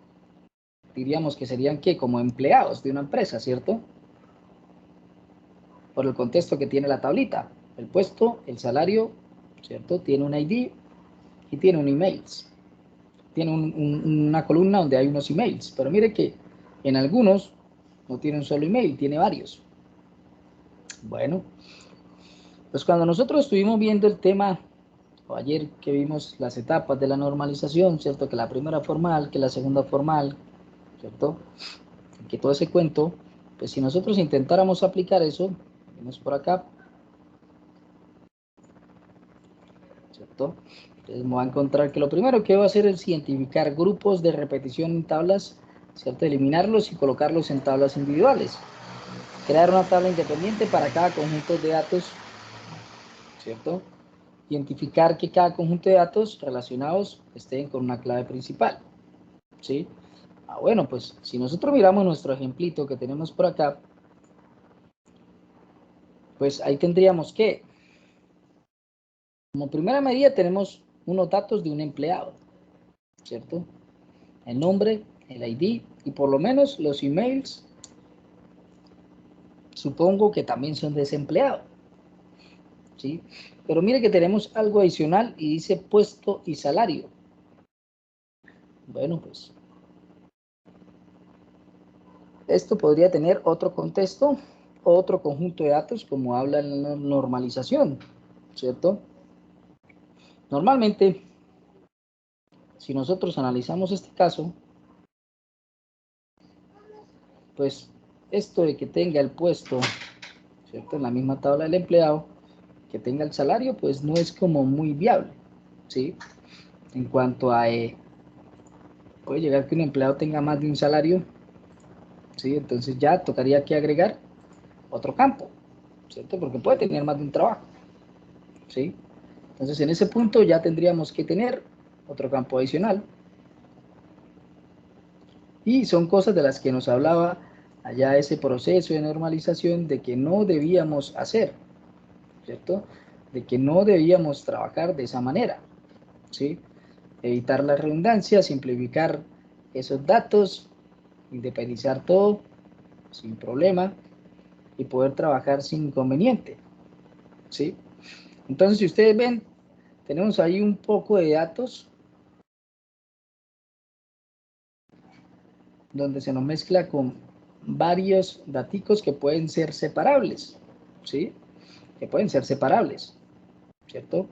S1: diríamos que serían ¿qué? Como empleados de una empresa, ¿cierto? Por el contexto que tiene la tablita. El puesto, el salario, ¿cierto? Tiene un ID y tiene un email. Tiene una columna donde hay unos emails. Pero mire que en algunos no tiene un solo email, tiene varios. Bueno, pues cuando nosotros estuvimos viendo el tema, o ayer que vimos las etapas de la normalización, ¿cierto? Que la primera formal, que la segunda formal, ¿cierto? Que todo ese cuento, pues si nosotros intentáramos aplicar eso, vemos por acá, ¿cierto? Entonces me va a encontrar que lo primero que voy a hacer es identificar grupos de repetición en tablas, ¿cierto? Eliminarlos y colocarlos en tablas individuales. Crear una tabla independiente para cada conjunto de datos, ¿cierto? Identificar que cada conjunto de datos relacionados estén con una clave principal, ¿sí? Bueno, pues si nosotros miramos nuestro ejemplito que tenemos por acá, pues ahí tendríamos que, como primera medida tenemos unos datos de un empleado, ¿cierto? El nombre, el ID y por lo menos los emails, supongo que también son de ese empleado, ¿sí? Pero mire que tenemos algo adicional y dice puesto y salario. Bueno, pues esto podría tener otro contexto, otro conjunto de datos como habla en la normalización, ¿cierto? Normalmente, si nosotros analizamos este caso, pues esto de que tenga el puesto, ¿cierto? En la misma tabla del empleado, que tenga el salario, pues no es como muy viable, ¿sí? En cuanto a, puede llegar que un empleado tenga más de un salario, ¿sí? Entonces ya tocaría que agregar otro campo, ¿cierto? Porque puede tener más de un trabajo, ¿sí? Entonces en ese punto ya tendríamos que tener otro campo adicional. Y son cosas de las que nos hablaba allá ese proceso de normalización de que no debíamos hacer, ¿cierto? De que no debíamos trabajar de esa manera, ¿sí? Evitar la redundancia, simplificar esos datos, independizar todo sin problema y poder trabajar sin inconveniente, ¿sí? Entonces, si ustedes ven, tenemos ahí un poco de datos donde se nos mezcla con varios daticos que pueden ser separables, ¿sí? Que pueden ser separables, ¿cierto?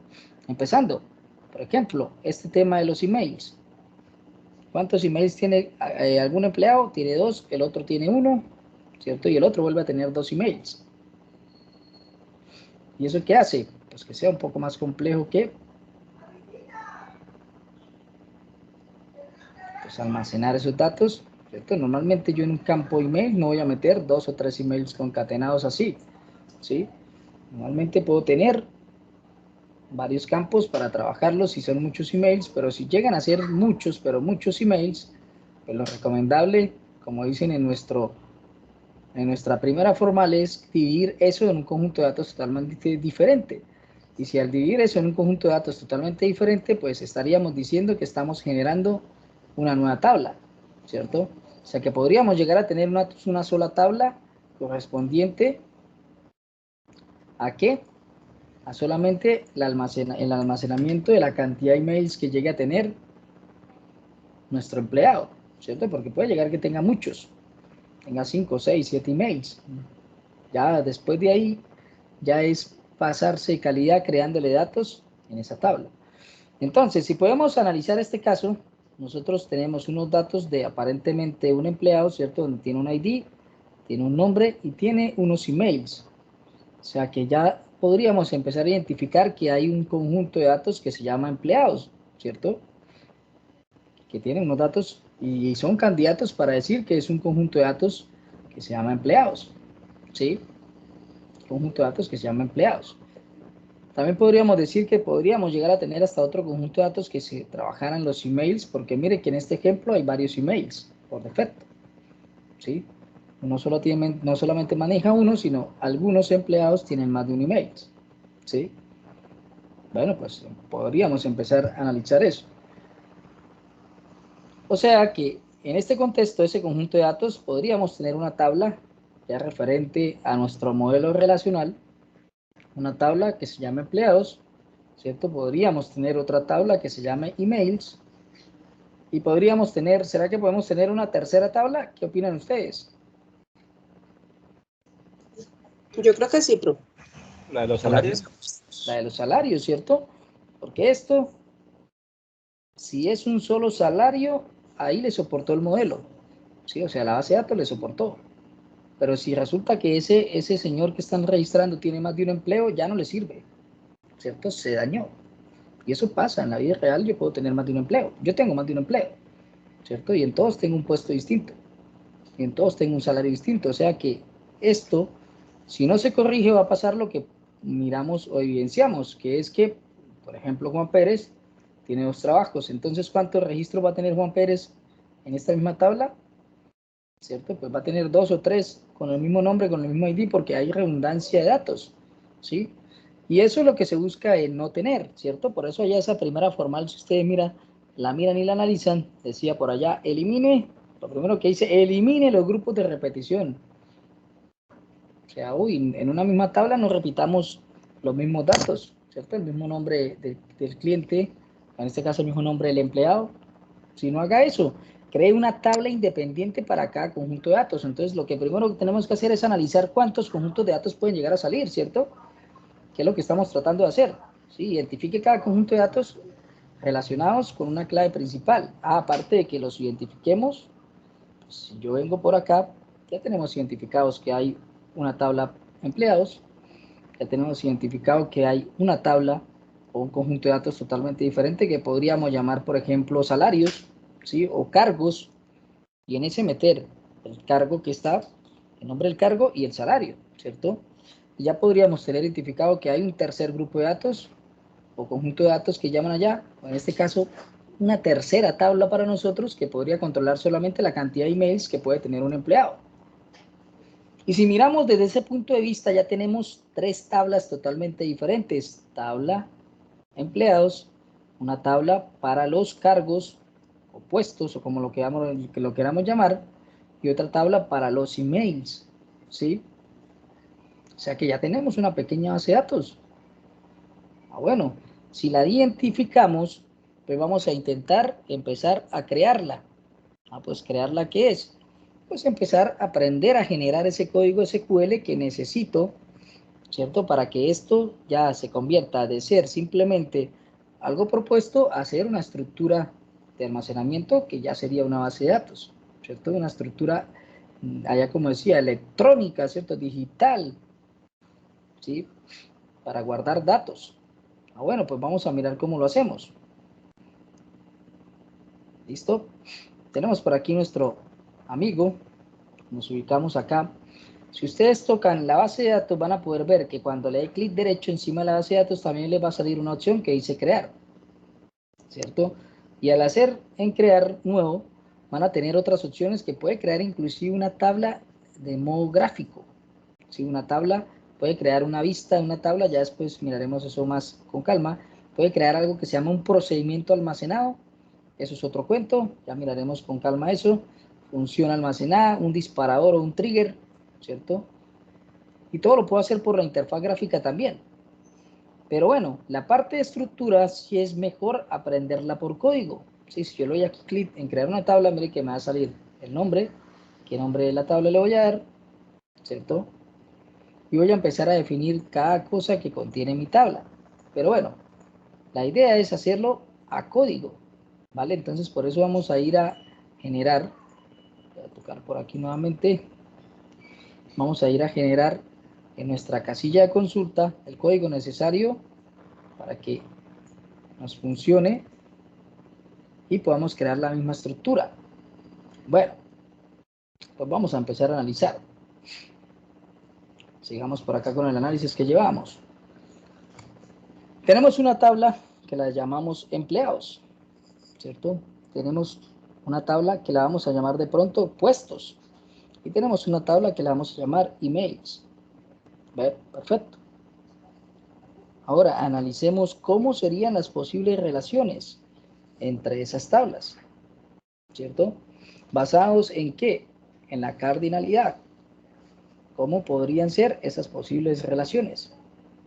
S1: Empezando, por ejemplo, este tema de los emails. ¿Cuántos emails tiene algún empleado? Tiene 2, el otro tiene 1, ¿cierto? Y el otro vuelve a tener 2 emails. ¿Y eso qué hace? Pues que sea un poco más complejo que pues, almacenar esos datos, ¿cierto? Normalmente yo en un campo email no voy a meter 2 o 3 emails concatenados así, ¿sí? Normalmente puedo tener varios campos para trabajarlos si son muchos emails, pero si llegan a ser muchos, pero muchos emails, pues lo recomendable, como dicen en nuestra primera formal, es dividir eso en un conjunto de datos totalmente diferente. Y si al dividir eso en un conjunto de datos totalmente diferente, pues estaríamos diciendo que estamos generando una nueva tabla, ¿cierto? O sea que podríamos llegar a tener una sola tabla correspondiente ¿a qué? A solamente el almacenamiento de la cantidad de emails que llegue a tener nuestro empleado, ¿cierto? Porque puede llegar que tenga muchos, tenga 5, 6, 7 emails. Ya después de ahí, ya es pasarse de calidad creándole datos en esa tabla. Entonces, si podemos analizar este caso, nosotros tenemos unos datos de aparentemente un empleado, ¿cierto? Donde tiene un ID, tiene un nombre y tiene unos emails. O sea que ya podríamos empezar a identificar que hay un conjunto de datos que se llama empleados, ¿cierto? Que tienen unos datos y son candidatos para decir que es un conjunto de datos que se llama empleados, ¿sí? Conjunto de datos que se llama empleados. También podríamos decir que podríamos llegar a tener hasta otro conjunto de datos que se trabajaran los emails, porque mire que en este ejemplo hay varios emails por defecto, ¿sí? No solamente maneja uno, sino algunos empleados tienen más de un email, ¿sí? Bueno, pues podríamos empezar a analizar eso. O sea que en este contexto, ese conjunto de datos, podríamos tener una tabla ya referente a nuestro modelo relacional, una tabla que se llama empleados, ¿cierto? Podríamos tener otra tabla que se llame emails y podríamos tener, ¿será que podemos tener una tercera tabla? ¿Qué opinan ustedes?
S6: Yo creo que sí, profe.
S2: ¿La de los salarios?
S1: La de los salarios, ¿cierto? Porque esto, si es un solo salario, ahí le soportó el modelo, ¿sí? O sea, la base de datos le soportó. Pero si resulta que ese señor que están registrando tiene más de un empleo, ya no le sirve, ¿cierto? Se dañó. Y eso pasa, en la vida real yo puedo tener más de un empleo. Yo tengo más de un empleo, ¿cierto? Y en todos tengo un puesto distinto. Y en todos tengo un salario distinto. O sea que esto, si no se corrige, va a pasar lo que miramos o evidenciamos, que es que, por ejemplo, Juan Pérez tiene 2 trabajos. Entonces, ¿cuántos registros va a tener Juan Pérez en esta misma tabla? ¿Cierto? Pues va a tener 2 o 3 con el mismo nombre, con el mismo ID, porque hay redundancia de datos, ¿sí? Y eso es lo que se busca en no tener, ¿cierto? Por eso allá esa primera formal, si ustedes la miran y la analizan, decía por allá, elimine, lo primero que dice, elimine los grupos de repetición. O sea, en una misma tabla no repitamos los mismos datos, ¿cierto? El mismo nombre del cliente, en este caso el mismo nombre del empleado. Si no haga eso, cree una tabla independiente para cada conjunto de datos. Entonces, lo que primero que tenemos que hacer es analizar cuántos conjuntos de datos pueden llegar a salir, ¿cierto? ¿Qué es lo que estamos tratando de hacer? ¿Sí? Identifique cada conjunto de datos relacionados con una clave principal. Aparte de que los identifiquemos, pues, si yo vengo por acá, ya tenemos identificados que hay una tabla empleados, ya tenemos identificado que hay una tabla o un conjunto de datos totalmente diferente que podríamos llamar, por ejemplo, salarios, ¿sí? O cargos, y en ese meter el cargo que está, el nombre del cargo y el salario, ¿cierto? Y ya podríamos tener identificado que hay un tercer grupo de datos o conjunto de datos que llaman allá, o en este caso, una tercera tabla para nosotros que podría controlar solamente la cantidad de emails que puede tener un empleado. Y si miramos desde ese punto de vista, ya tenemos 3 tablas totalmente diferentes. Tabla empleados, una tabla para los cargos o puestos, o como lo queramos llamar, y otra tabla para los emails, ¿sí? O sea que ya tenemos una pequeña base de datos. Bueno, si la identificamos, pues vamos a intentar empezar a crearla. Pues crearla, ¿qué es? Pues empezar a aprender a generar ese código SQL que necesito, ¿cierto? Para que esto ya se convierta de ser simplemente algo propuesto a ser una estructura de almacenamiento que ya sería una base de datos, ¿cierto? Una estructura, allá como decía, electrónica, ¿cierto? Digital, ¿sí? Para guardar datos. Bueno, pues vamos a mirar cómo lo hacemos. ¿Listo? Tenemos por aquí nuestro amigo. Nos ubicamos acá. Si ustedes tocan la base de datos, van a poder ver que cuando le dé clic derecho encima de la base de datos, también les va a salir una opción que dice crear, ¿cierto? Y al hacer en crear nuevo, van a tener otras opciones que puede crear inclusive una tabla de modo gráfico. Si una tabla puede crear una vista, una tabla, ya después miraremos eso más con calma. Puede crear algo que se llama un procedimiento almacenado. Eso es otro cuento, ya miraremos con calma eso. Función almacenada, un disparador o un trigger, ¿cierto? Y todo lo puedo hacer por la interfaz gráfica también. Pero bueno, la parte de estructura sí es mejor aprenderla por código. ¿Sí? Si yo le doy aquí clic en crear una tabla, mire que me va a salir el nombre, qué nombre de la tabla le voy a dar, ¿cierto? Y voy a empezar a definir cada cosa que contiene mi tabla. Pero bueno, la idea es hacerlo a código, ¿vale? Entonces por eso vamos a ir a generar, voy a tocar por aquí nuevamente, vamos a ir a generar en nuestra casilla de consulta el código necesario para que nos funcione y podamos crear la misma estructura. Bueno, pues vamos a empezar a analizar. Sigamos por acá con el análisis que llevamos. Tenemos una tabla que la llamamos empleados, ¿cierto? Tenemos una tabla que la vamos a llamar de pronto puestos. Y tenemos una tabla que la vamos a llamar emails. ¿Ver? Perfecto. Ahora analicemos cómo serían las posibles relaciones entre esas tablas, ¿cierto? ¿Basados en qué? En la cardinalidad. ¿Cómo podrían ser esas posibles relaciones?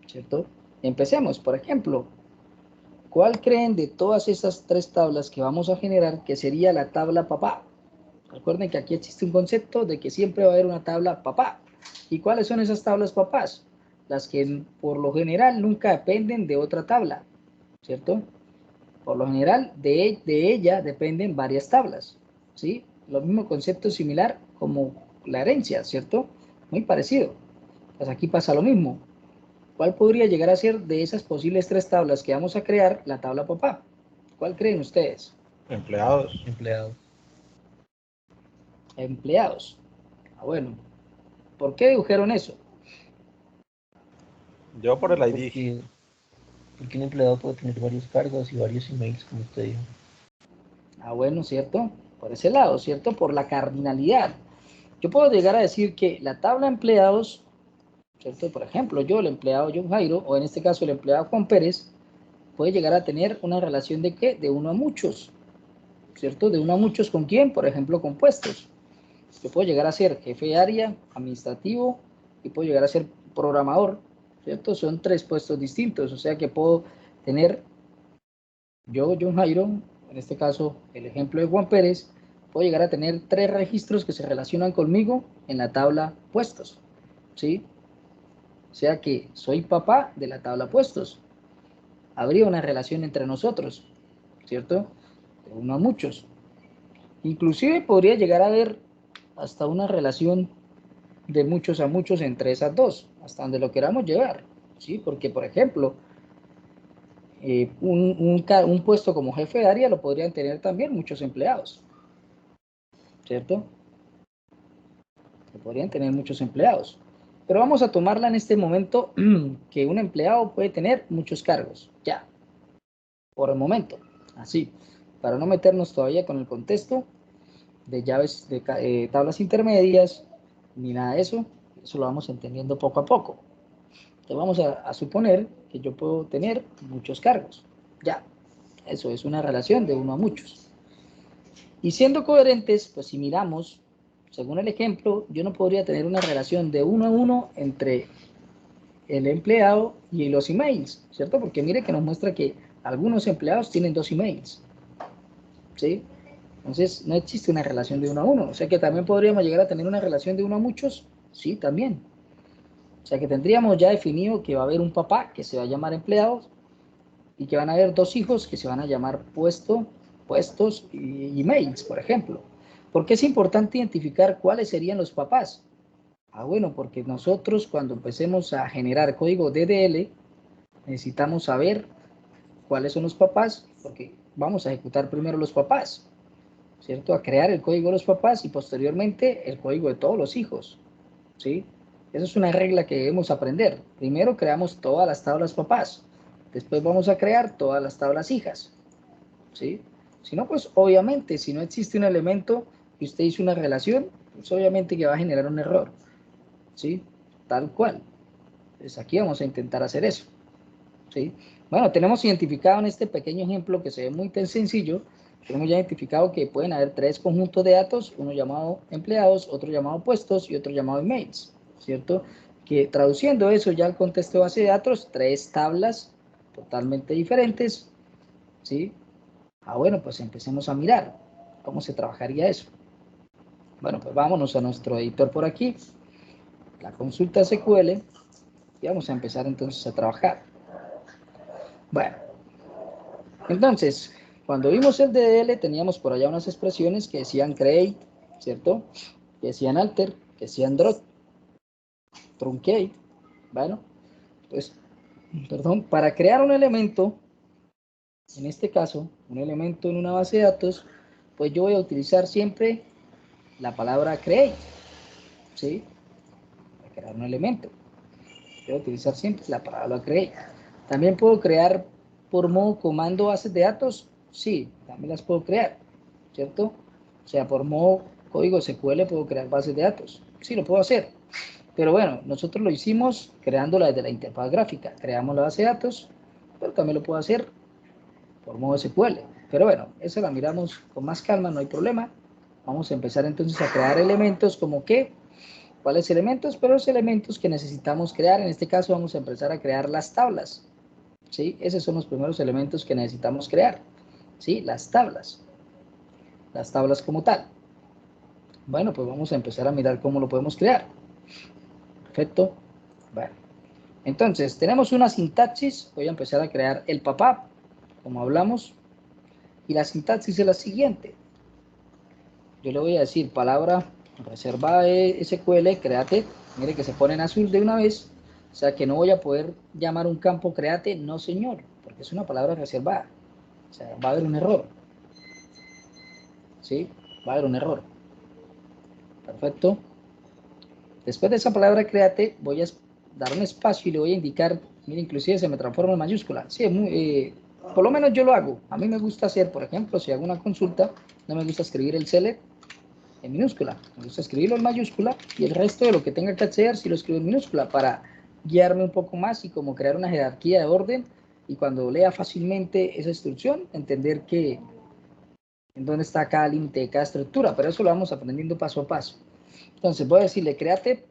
S1: ¿Cierto? Empecemos, por ejemplo, ¿cuál creen de todas esas tres tablas que vamos a generar que sería la tabla papá? Recuerden que aquí existe un concepto de que siempre va a haber una tabla papá. ¿Y cuáles son esas tablas papás? Las que por lo general nunca dependen de otra tabla, ¿cierto? Por lo general de ella dependen varias tablas, ¿sí? Lo mismo concepto similar como la herencia, ¿cierto? Muy parecido. Pues aquí pasa lo mismo. ¿Cuál podría llegar a ser de esas posibles tres tablas que vamos a crear la tabla papá? ¿Cuál creen ustedes?
S2: Empleados.
S7: Empleados.
S1: Empleados. Ah, bueno. ¿Por qué dibujaron eso?
S2: Yo por el ID.
S7: Porque un empleado puede tener varios cargos y varios emails, como usted dijo.
S1: Ah, bueno, ¿cierto? Por ese lado, ¿cierto? Por la cardinalidad. Yo puedo llegar a decir que la tabla empleados, ¿cierto? Por ejemplo, yo, el empleado John Jairo, o en este caso el empleado Juan Pérez, puede llegar a tener una relación de ¿qué? De uno a muchos, ¿cierto? De uno a muchos, ¿con quién? Por ejemplo, con puestos. Yo puedo llegar a ser jefe de área, administrativo, y puedo llegar a ser programador, ¿cierto? Son tres puestos distintos, o sea que puedo tener yo, John Jairo, en este caso el ejemplo de Juan Pérez, puedo llegar a tener tres registros que se relacionan conmigo en la tabla puestos, ¿sí? O sea que soy papá de la tabla puestos. Habría una relación entre nosotros, ¿cierto? De uno a muchos. Inclusive podría llegar a haber hasta una relación de muchos a muchos entre esas dos, hasta donde lo queramos llevar, ¿sí? Porque, por ejemplo, un puesto como jefe de área lo podrían tener también muchos empleados, ¿cierto? Lo podrían tener muchos empleados. Pero vamos a tomarla en este momento que un empleado puede tener muchos cargos, ya, por el momento, así, para no meternos todavía con el contexto de llaves, de tablas intermedias, ni nada de eso lo vamos entendiendo poco a poco. Entonces vamos a suponer que yo puedo tener muchos cargos, ya, eso es una relación de uno a muchos. Y siendo coherentes, pues si miramos, según el ejemplo, yo no podría tener una relación de uno a uno entre el empleado y los emails, ¿cierto? Porque mire que nos muestra que algunos empleados tienen 2 emails, ¿sí? Entonces no existe una relación de uno a uno, o sea que también podríamos llegar a tener una relación de uno a muchos, sí, también. O sea que tendríamos ya definido que va a haber un papá que se va a llamar empleados y que van a haber 2 hijos que se van a llamar puestos y emails, por ejemplo. ¿Por qué es importante identificar cuáles serían los papás? Ah, bueno, porque nosotros cuando empecemos a generar código DDL necesitamos saber cuáles son los papás, porque vamos a ejecutar primero los papás, ¿cierto? A crear el código de los papás y posteriormente el código de todos los hijos, ¿sí? Esa es una regla que debemos aprender. Primero creamos todas las tablas papás, después vamos a crear todas las tablas hijas, ¿sí? Si no, pues obviamente, si no existe un elemento y usted hizo una relación, pues obviamente que va a generar un error, ¿sí? Tal cual. Entonces aquí vamos a intentar hacer eso, ¿sí? Bueno, tenemos identificado en este pequeño ejemplo que se ve muy sencillo, Tenemos ya identificado que pueden haber 3 conjuntos de datos, uno llamado empleados, otro llamado puestos y otro llamado emails, ¿cierto? Que traduciendo eso ya al contexto de base de datos, 3 tablas totalmente diferentes, ¿sí? Bueno, pues empecemos a mirar cómo se trabajaría eso. Bueno, pues vámonos a nuestro editor por aquí, la consulta SQL, y vamos a empezar entonces a trabajar. Bueno, entonces, cuando vimos el DDL teníamos por allá unas expresiones que decían create, ¿cierto? Que decían alter, que decían drop, truncate. Bueno, pues, perdón, para crear un elemento, en este caso, un elemento en una base de datos, pues yo voy a utilizar siempre la palabra create, ¿sí? Para crear un elemento. Voy a utilizar siempre la palabra create. También puedo crear por modo comando bases de datos, sí, también las puedo crear, ¿cierto? O sea, por modo código SQL puedo crear bases de datos, sí, lo puedo hacer. Pero bueno, nosotros lo hicimos creándola desde la interfaz gráfica, creamos la base de datos, pero también lo puedo hacer por modo SQL. Pero bueno, eso la miramos con más calma, no hay problema. Vamos a empezar entonces a crear elementos como que, ¿cuáles elementos? Pero los elementos que necesitamos crear, en este caso vamos a empezar a crear las tablas, ¿sí? Esos son los primeros elementos que necesitamos crear, ¿sí? Las tablas como tal. Bueno, pues vamos a empezar a mirar cómo lo podemos crear. Perfecto. Bueno, entonces tenemos una sintaxis, voy a empezar a crear el papá, como hablamos, y la sintaxis es la siguiente. Yo le voy a decir palabra reservada de SQL, create, mire que se pone en azul de una vez, o sea que no voy a poder llamar un campo create, no señor, porque es una palabra reservada, o sea, va a haber un error, ¿sí? Va a haber un error. Perfecto. Después de esa palabra create, voy a dar un espacio y le voy a indicar, mire, inclusive se me transforma en mayúscula, sí, es muy, por lo menos yo lo hago, a mí me gusta hacer, por ejemplo, si hago una consulta, no me gusta escribir el select en minúscula, me gusta escribirlo en mayúscula y el resto de lo que tenga que acceder si lo escribo en minúscula para guiarme un poco más y como crear una jerarquía de orden y cuando lea fácilmente esa instrucción entender que en dónde está cada límite de cada estructura, pero eso lo vamos aprendiendo paso a paso. Entonces voy a decirle créate,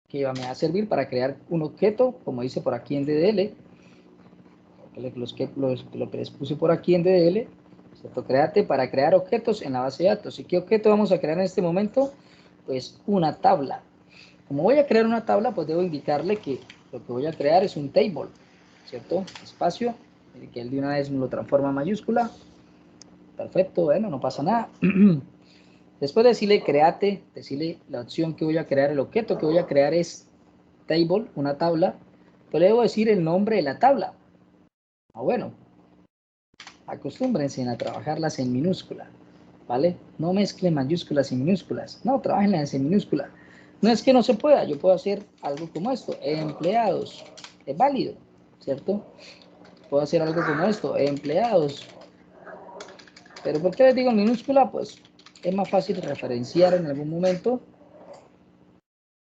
S1: que me va a servir para crear un objeto como dice por aquí en DDL, lo que les puse por aquí en DDL, ¿cierto? Créate para crear objetos en la base de datos. ¿Y qué objeto vamos a crear en este momento? Pues una tabla. Como voy a crear una tabla, pues debo indicarle que lo que voy a crear es un table, ¿cierto? Espacio, que él de una vez me lo transforma en mayúscula. Perfecto, bueno, no pasa nada. Después de decirle créate, decirle la opción que voy a crear, el objeto que voy a crear es table, una tabla, pues le debo decir el nombre de la tabla. Bueno, acostúmbrense a trabajarlas en minúscula, ¿vale? No mezclen mayúsculas y minúsculas, no, trabajenlas en minúscula. No es que no se pueda, yo puedo hacer algo como esto, empleados, es válido, ¿cierto? Puedo hacer algo como esto, empleados. Pero ¿por qué les digo en minúscula? Pues es más fácil referenciar en algún momento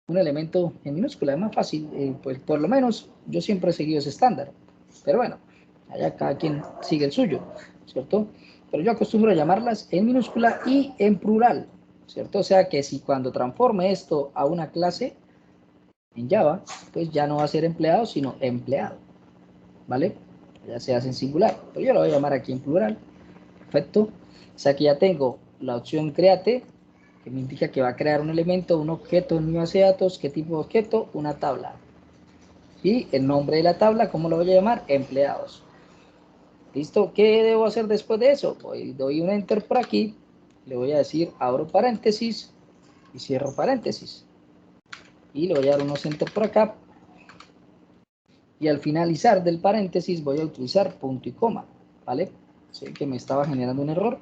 S1: un elemento en minúscula, es más fácil, pues por lo menos yo siempre he seguido ese estándar. Pero bueno, allá cada quien sigue el suyo, ¿cierto? Pero yo acostumbro a llamarlas en minúscula y en plural, ¿cierto? O sea que si cuando transforme esto a una clase en Java, pues ya no va a ser empleado, sino empleado, ¿vale? Ya se hace en singular, pero yo lo voy a llamar aquí en plural, perfecto. O sea que ya tengo la opción create, que me indica que va a crear un elemento, un objeto en mi base de datos. ¿Qué tipo de objeto? Una tabla. Y el nombre de la tabla, ¿cómo lo voy a llamar? Empleados. ¿Listo? ¿Qué debo hacer después de eso? Doy un enter por aquí, le voy a decir abro paréntesis y cierro paréntesis. Y le voy a dar unos enter por acá. Y al finalizar del paréntesis voy a utilizar punto y coma, ¿vale? Sé que me estaba generando un error.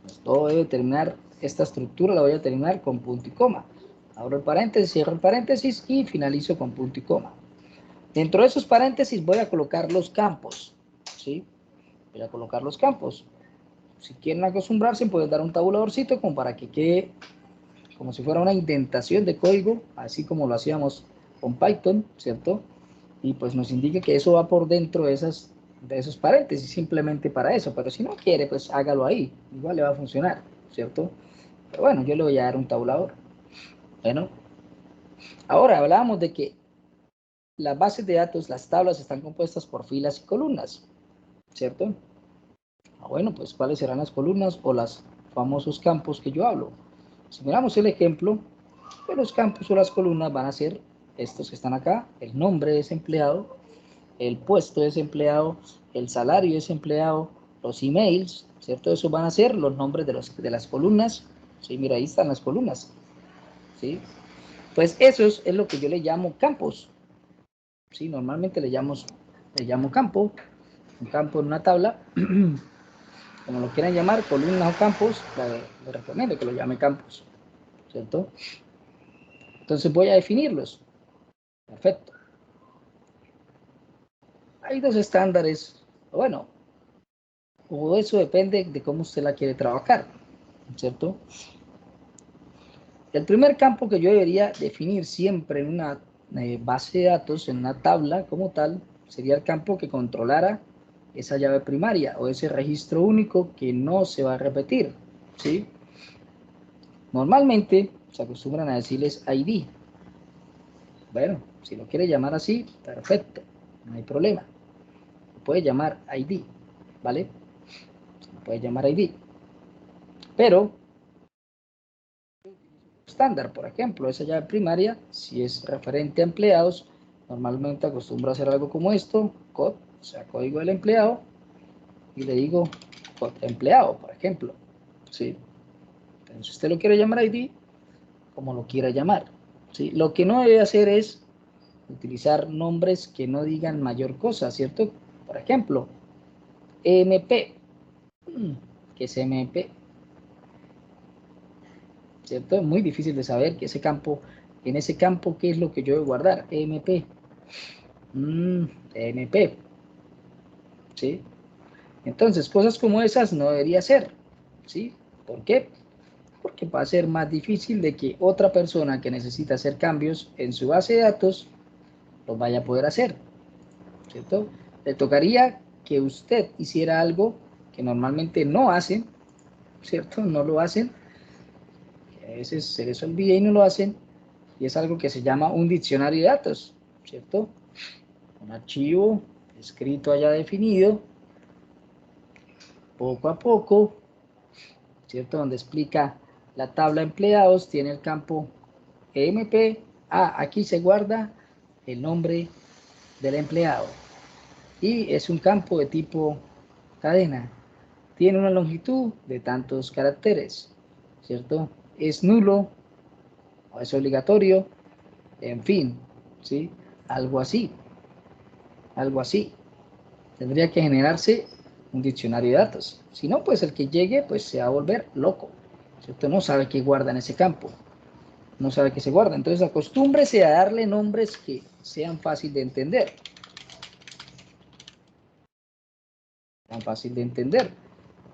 S1: Pues todo debe terminar, esta estructura la voy a terminar con punto y coma. Abro el paréntesis, cierro el paréntesis y finalizo con punto y coma. Dentro de esos paréntesis voy a colocar los campos, ¿sí? Voy a colocar los campos. Si quieren acostumbrarse, pueden dar un tabuladorcito como para que quede como si fuera una indentación de código, así como lo hacíamos con Python, ¿cierto? Y pues nos indique que eso va por dentro de esas de esos paréntesis, simplemente para eso. Pero si no quiere, pues hágalo ahí. Igual le va a funcionar, ¿cierto? Pero bueno, yo le voy a dar un tabulador. Bueno, ahora hablábamos de que las bases de datos, las tablas están compuestas por filas y columnas, ¿cierto? Bueno, pues ¿cuáles serán las columnas o los famosos campos que yo hablo? Si miramos el ejemplo, pues los campos o las columnas van a ser estos que están acá: el nombre de ese empleado, el puesto de ese empleado, el salario de ese empleado, los emails, ¿cierto? Esos van a ser los nombres de las columnas. Sí, mira, ahí están las columnas, ¿sí? Pues eso es lo que yo le llamo campos. Sí, normalmente le llamo campo, un campo en una tabla, como lo quieran llamar, columnas o campos, le recomiendo que lo llame campos, ¿cierto? Entonces voy a definirlos. Perfecto. Hay dos estándares, bueno, o eso depende de cómo usted la quiere trabajar, ¿cierto? El primer campo que yo debería definir siempre en una base de datos, en una tabla como tal, sería el campo que controlara esa llave primaria o ese registro único que no se va a repetir, ¿sí? Normalmente se acostumbran a decirles ID. Bueno, si lo quiere llamar así, perfecto, no hay problema. Lo puede llamar ID, ¿vale? Lo puede llamar ID. Pero estándar, por ejemplo, esa llave primaria, si es referente a empleados, normalmente acostumbro a hacer algo como esto: code, o sea, código del empleado, y le digo code empleado, por ejemplo, ¿sí? Entonces, si usted lo quiere llamar ID, como lo quiera llamar, ¿sí? Lo que no debe hacer es utilizar nombres que no digan mayor cosa, ¿cierto? Por ejemplo, MP, ¿qué es MP? ¿Cierto? Es muy difícil de saber que en ese campo, ¿qué es lo que yo voy a guardar? MP. MP. ¿Sí? Entonces, cosas como esas no debería ser. ¿Sí? ¿Por qué? Porque va a ser más difícil de que otra persona que necesita hacer cambios en su base de datos los vaya a poder hacer, ¿cierto? Le tocaría que usted hiciera algo que normalmente no hacen, ¿cierto? No lo hacen, que a veces se les olvida y no lo hacen, y es algo que se llama un diccionario de datos, ¿cierto? Un archivo escrito allá definido, poco a poco, ¿cierto? Donde explica la tabla de empleados, tiene el campo EMP. Aquí se guarda el nombre del empleado. Y es un campo de tipo cadena. Tiene una longitud de tantos caracteres, ¿cierto? Es nulo o es obligatorio, en fin, ¿sí? Algo así. Algo así. Tendría que generarse un diccionario de datos. Si no, pues el que llegue, pues se va a volver loco, ¿cierto? No sabe qué guarda en ese campo, no sabe qué se guarda. Entonces acostúmbrese a darle nombres que sean fácil de entender. Tan fácil de entender.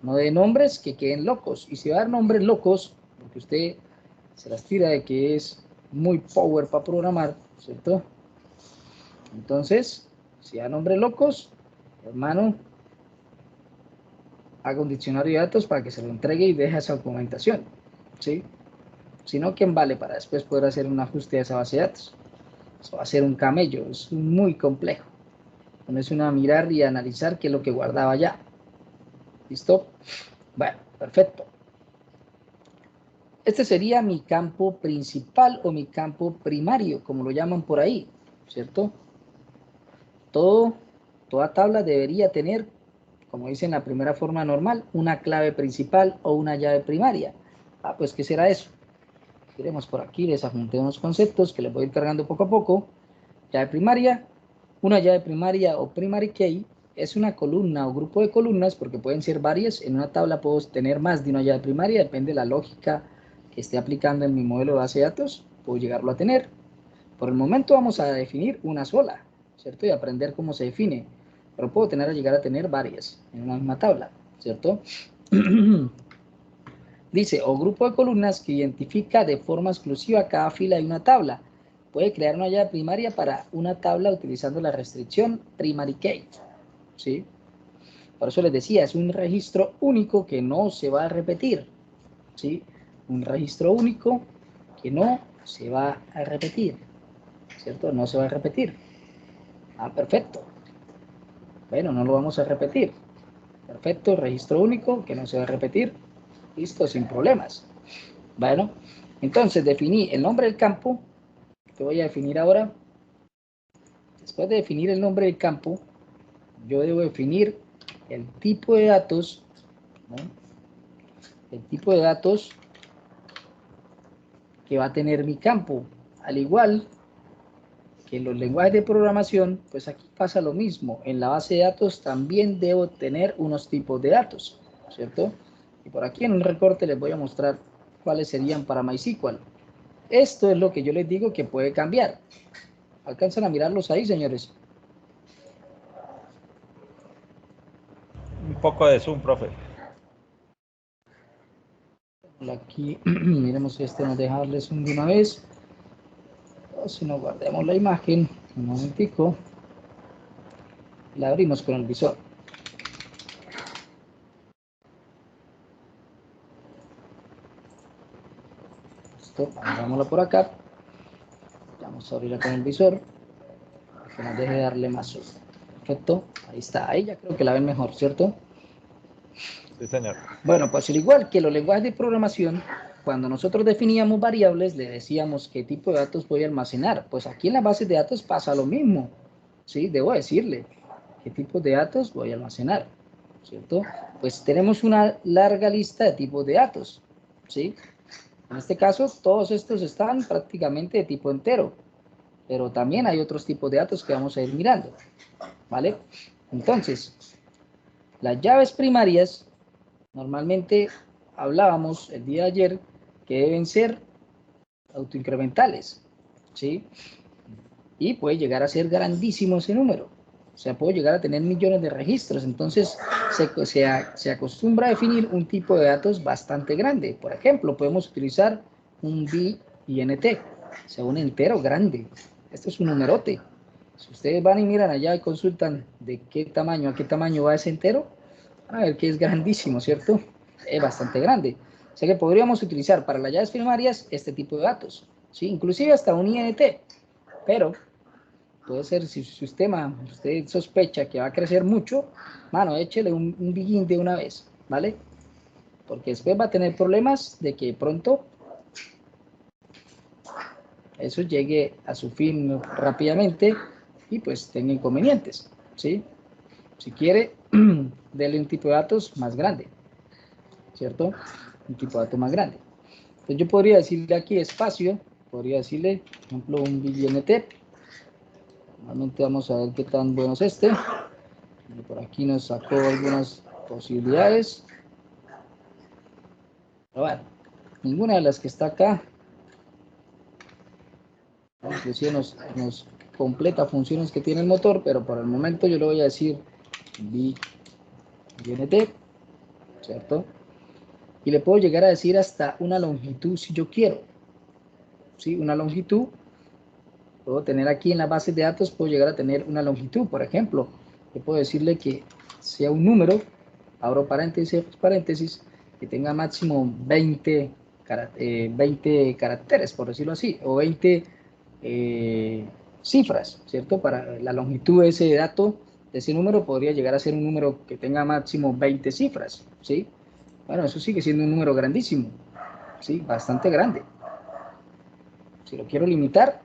S1: No de nombres que queden locos. Y si va a dar nombres locos, porque usted se las tira de que es muy power para programar, ¿cierto? Entonces, si da nombres locos, hermano, haga un diccionario de datos para que se lo entregue y deje esa documentación, ¿sí? Si no, ¿quién vale para después poder hacer un ajuste de esa base de datos? Eso va a ser un camello, es muy complejo. Ponerse uno a mirar y a analizar qué es lo que guardaba ya. ¿Listo? Bueno, perfecto. Este sería mi campo principal o mi campo primario, como lo llaman por ahí, ¿cierto? Toda tabla debería tener, como dice en la primera forma normal, una clave principal o una llave primaria. Pues ¿qué será eso? Iremos por aquí, les adjunté unos conceptos que les voy a ir cargando poco a poco. Llave primaria. Una llave primaria o primary key es una columna o grupo de columnas, porque pueden ser varias. En una tabla puedo tener más de una llave primaria, depende de la lógica que esté aplicando en mi modelo de base de datos, puedo llegarlo a tener. Por el momento vamos a definir una sola, ¿cierto? Y aprender cómo se define. Pero puedo llegar a tener varias en una misma tabla, ¿cierto? Dice, o grupo de columnas que identifica de forma exclusiva cada fila de una tabla. Puede crear una llave primaria para una tabla utilizando la restricción primary key, ¿sí? Por eso les decía, es un registro único que no se va a repetir, ¿sí? Un registro único que no se va a repetir, ¿cierto? No se va a repetir. Ah, perfecto. Bueno, no lo vamos a repetir. Perfecto, registro único que no se va a repetir. Listo, sin problemas. Bueno, entonces definí el nombre del campo, que voy a definir ahora. Después de definir el nombre del campo, yo debo definir el tipo de datos, ¿no? El tipo de datos que va a tener mi campo. Al igual que en los lenguajes de programación, pues aquí pasa lo mismo. En la base de datos también debo tener unos tipos de datos, ¿cierto? Y por aquí en un recorte les voy a mostrar cuáles serían para MySQL. Esto es lo que yo les digo que puede cambiar. ¿Alcanzan a mirarlos ahí, señores?
S2: Un poco de zoom, profe.
S1: Aquí, miremos si este nos deja darles un de una vez. O si no, guardemos la imagen. Un momentico. La abrimos con el visor. Listo, abrámosla por acá. Vamos a abrirla con el visor. Para que nos deje darle más zoom. Perfecto. Ahí está. Ahí ya creo que la ven mejor, ¿cierto?
S2: Sí, señor.
S1: Bueno, pues al igual que los lenguajes de programación, cuando nosotros definíamos variables, le decíamos qué tipo de datos voy a almacenar. Pues aquí en las bases de datos pasa lo mismo. ¿Sí? Debo decirle qué tipos de datos voy a almacenar, ¿cierto? Pues tenemos una larga lista de tipos de datos, ¿sí? En este caso, todos estos están prácticamente de tipo entero, pero también hay otros tipos de datos que vamos a ir mirando, ¿vale? Entonces, las llaves primarias, normalmente hablábamos el día de ayer que deben ser autoincrementales, ¿sí? Y puede llegar a ser grandísimo ese número. O sea, puedo llegar a tener millones de registros. Entonces, se acostumbra a definir un tipo de datos bastante grande. Por ejemplo, podemos utilizar un BINT, o sea, un entero grande. Esto es un numerote. Si ustedes van y miran allá y consultan de qué tamaño a qué tamaño va ese entero, van a ver que es grandísimo, ¿cierto? Es bastante grande. O sea que podríamos utilizar para las llaves primarias este tipo de datos, ¿sí? Inclusive hasta un INT. Pero puede ser, si su sistema, usted sospecha que va a crecer mucho, mano, échele un begin de una vez, ¿vale? Porque después va a tener problemas de que pronto eso llegue a su fin rápidamente y pues tenga inconvenientes, ¿sí? Si quiere, dele un tipo de datos más grande, ¿cierto? Un tipo de datos más grande. Entonces yo podría decirle aquí espacio, podría decirle, por ejemplo, un BINT. Normalmente vamos a ver qué tan bueno es este. Y por aquí nos sacó algunas posibilidades. Pero bueno, ninguna de las que está acá, inclusive nos completa funciones que tiene el motor, pero por el momento yo le voy a decir BINT, ¿cierto? Y le puedo llegar a decir hasta una longitud si yo quiero. ¿Sí? Una longitud. Puedo tener aquí en la base de datos, puedo llegar a tener una longitud, por ejemplo. Yo puedo decirle que sea un número, abro paréntesis, paréntesis, que tenga máximo 20 caracteres, por decirlo así, o 20 cifras, ¿cierto? Para la longitud de ese dato, de ese número, podría llegar a ser un número que tenga máximo 20 cifras, ¿sí? Bueno, eso sigue siendo un número grandísimo, ¿sí? Bastante grande. Si lo quiero limitar,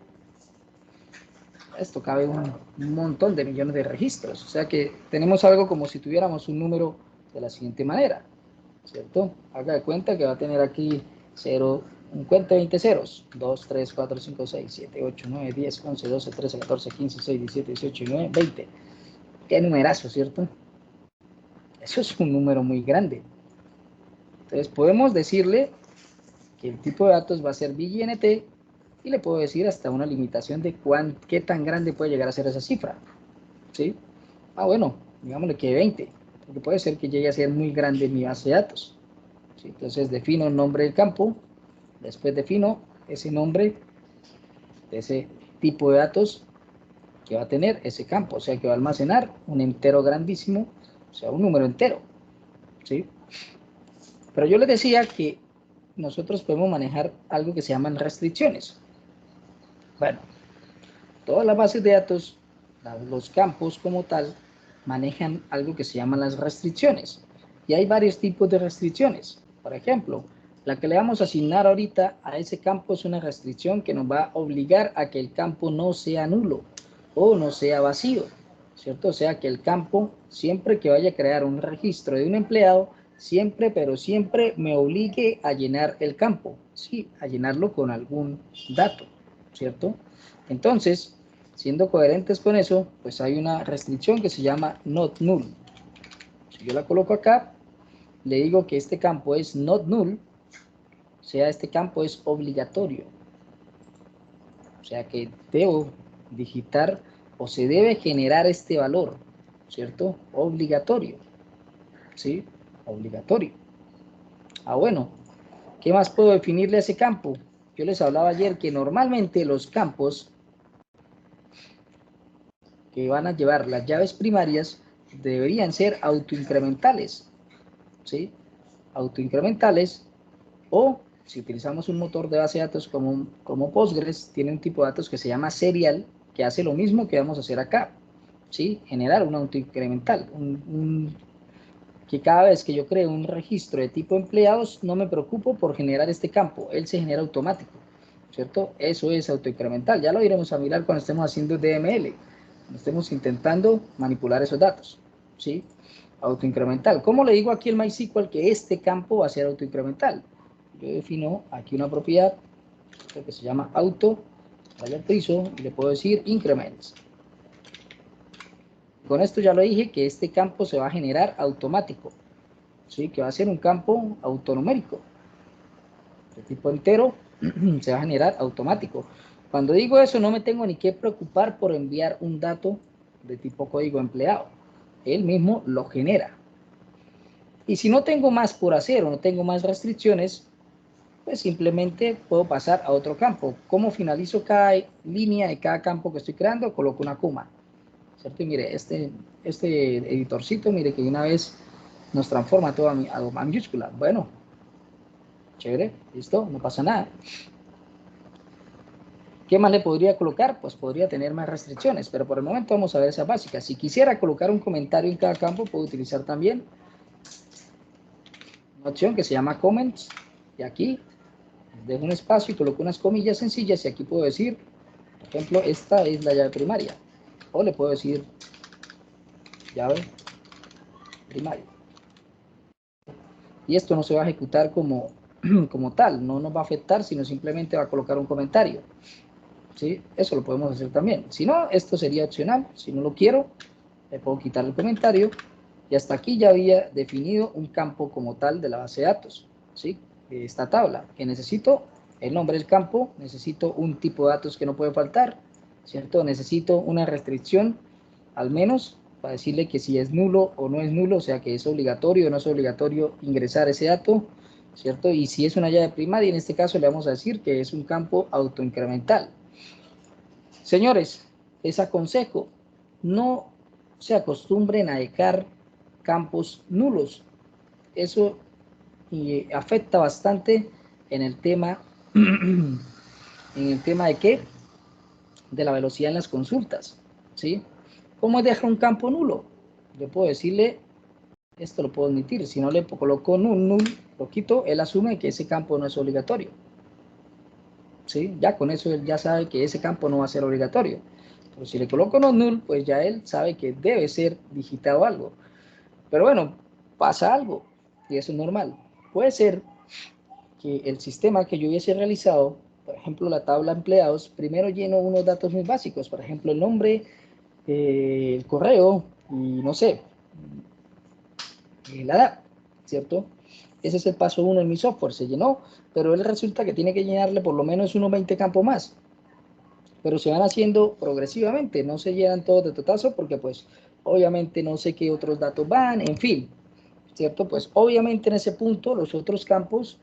S1: esto cabe un montón de millones de registros. O sea que tenemos algo como si tuviéramos un número de la siguiente manera, ¿cierto? Haga de cuenta que va a tener aquí 0, un cuenta de 20 ceros. 2, 3, 4, 5, 6, 7, 8, 9, 10, 11, 12, 13, 14, 15, 16, 17, 18, 19, 20. Qué numerazo, ¿cierto? Eso es un número muy grande. Entonces podemos decirle que el tipo de datos va a ser BINT y le puedo decir hasta una limitación de qué tan grande puede llegar a ser esa cifra, ¿sí? Bueno, digámosle que 20, porque puede ser que llegue a ser muy grande mi base de datos, ¿sí? Entonces defino el nombre del campo, después defino ese nombre de ese tipo de datos que va a tener ese campo, o sea que va a almacenar un entero grandísimo o sea, un número entero, ¿sí? Pero yo les decía que nosotros podemos manejar algo que se llaman restricciones. Bueno, todas las bases de datos, los campos como tal, manejan algo que se llaman las restricciones. Y hay varios tipos de restricciones. Por ejemplo, la que le vamos a asignar ahorita a ese campo es una restricción que nos va a obligar a que el campo no sea nulo o no sea vacío, ¿cierto? O sea, que el campo, siempre que vaya a crear un registro de un empleado, siempre, pero siempre me obligue a llenar el campo, ¿sí? A llenarlo con algún dato, ¿cierto? Entonces, siendo coherentes con eso, pues hay una restricción que se llama not null. Si yo la coloco acá, le digo que este campo es not null, o sea, este campo es obligatorio. O sea que debo digitar o se debe generar este valor, ¿cierto? Obligatorio, ¿sí? Obligatorio. Ah, bueno, ¿qué más puedo definirle a ese campo? Yo les hablaba ayer que normalmente los campos que van a llevar las llaves primarias deberían ser autoincrementales, ¿sí? Autoincrementales, o si utilizamos un motor de base de datos como Postgres, tiene un tipo de datos que se llama serial, que hace lo mismo que vamos a hacer acá, ¿sí? Generar un autoincremental, que cada vez que yo creo un registro de tipo empleados, no me preocupo por generar este campo, él se genera automático, ¿cierto? Eso es autoincremental, ya lo iremos a mirar cuando estemos haciendo DML, cuando estemos intentando manipular esos datos, ¿sí? Autoincremental. ¿Cómo le digo aquí al MySQL que este campo va a ser autoincremental? Yo defino aquí una propiedad que se llama auto, vaya al friso, y le puedo decir increments. Con esto ya lo dije que este campo se va a generar automático, ¿sí? Que va a ser un campo autonumérico. De tipo entero se va a generar automático. Cuando digo eso no me tengo ni que preocupar por enviar un dato de tipo código empleado. Él mismo lo genera. Y si no tengo más por hacer o no tengo más restricciones, pues simplemente puedo pasar a otro campo. ¿Cómo finalizo cada línea de cada campo que estoy creando? Coloco una coma, ¿cierto? Y mire, este editorcito, mire que una vez nos transforma todo a mayúscula. Bueno, chévere, listo, no pasa nada. ¿Qué más le podría colocar? Pues podría tener más restricciones, pero por el momento vamos a ver esas básicas. Si quisiera colocar un comentario en cada campo, puedo utilizar también una opción que se llama comments, y aquí dejo un espacio y coloco unas comillas sencillas, y aquí puedo decir, por ejemplo, esta es la llave primaria, o le puedo decir llave primaria. Y esto no se va a ejecutar como tal, no nos va a afectar, sino simplemente va a colocar un comentario, ¿sí? Eso lo podemos hacer también. Si no, esto sería opcional. Si no lo quiero, le puedo quitar el comentario, y hasta aquí ya había definido un campo como tal de la base de datos, ¿sí? Esta tabla, que necesito el nombre del campo, necesito un tipo de datos que no puede faltar, ¿cierto? Necesito una restricción, al menos, para decirle que si es nulo o no es nulo, o sea, que es obligatorio o no es obligatorio ingresar ese dato, ¿cierto? Y si es una llave primaria, en este caso le vamos a decir que es un campo autoincremental. Señores, les aconsejo, no se acostumbren a dejar campos nulos. Eso afecta bastante en el tema, de qué, de la velocidad en las consultas, ¿sí? ¿Cómo es dejar un campo nulo? Yo puedo decirle, esto lo puedo omitir, si no le coloco null, lo quito, él asume que ese campo no es obligatorio, ¿sí? Ya con eso él ya sabe que ese campo no va a ser obligatorio. Pero si le coloco no null, pues ya él sabe que debe ser digitado algo. Pero bueno, pasa algo, y eso es normal. Puede ser que el sistema que yo hubiese realizado, por ejemplo la tabla empleados, primero lleno unos datos muy básicos, por ejemplo el nombre, el correo y no sé, la edad, ¿cierto? Ese es el paso 1 en mi software, se llenó, pero él resulta que tiene que llenarle por lo menos unos 20 campos más. Pero se van haciendo progresivamente, no se llenan todos de totazo porque pues obviamente no sé qué otros datos van, en fin, ¿cierto? Pues obviamente en ese punto los otros campos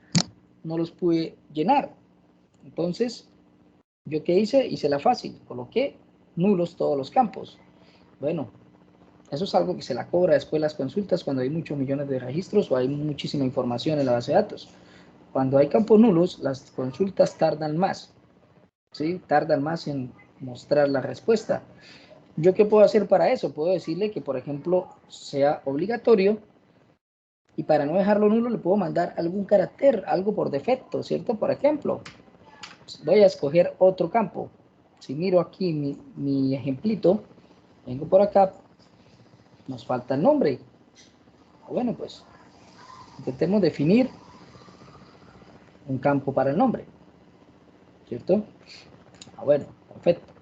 S1: no los pude llenar. Entonces, ¿yo qué hice? Hice la fácil, coloqué nulos todos los campos. Bueno, Eso es algo que se la cobra después las consultas cuando hay muchos millones de registros o hay muchísima información en la base de datos. Cuando hay campos nulos, las consultas tardan más, ¿sí? Tardan más en mostrar la respuesta. ¿Yo qué puedo hacer para eso? Puedo decirle que, por ejemplo, sea obligatorio y para no dejarlo nulo le puedo mandar algún carácter, algo por defecto, ¿cierto? Por ejemplo, voy a escoger otro campo. Si miro aquí mi ejemplito, vengo por acá, nos falta el nombre. Bueno, pues intentemos definir un campo para el nombre, ¿cierto? Bueno, perfecto.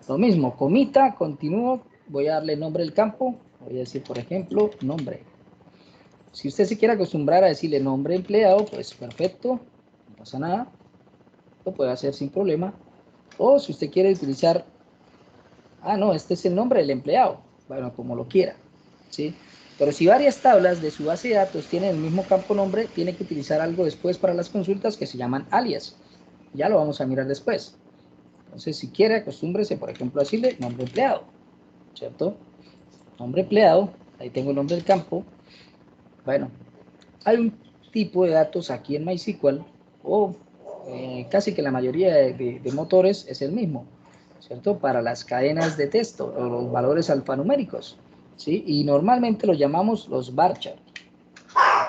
S1: Lo mismo, comita, continúo, voy a darle nombre al campo, voy a decir, por ejemplo, nombre. Si usted se quiere acostumbrar a decirle nombre empleado, pues perfecto, no pasa nada, lo puede hacer sin problema. O si usted quiere utilizar, no, este es el nombre del empleado, bueno, como lo quiera, ¿sí? Pero si varias tablas de su base de datos tienen el mismo campo nombre, tiene que utilizar algo después para las consultas que se llaman alias. Ya lo vamos a mirar después. Entonces, si quiere, acostúmbrese, por ejemplo, a decirle nombre empleado, ¿cierto? Nombre empleado, ahí tengo el nombre del campo. Bueno, hay un tipo de datos aquí en MySQL, o casi que la mayoría de motores es el mismo, ¿cierto? Para las cadenas de texto, o los valores alfanuméricos, ¿sí? Y normalmente los llamamos los varchar.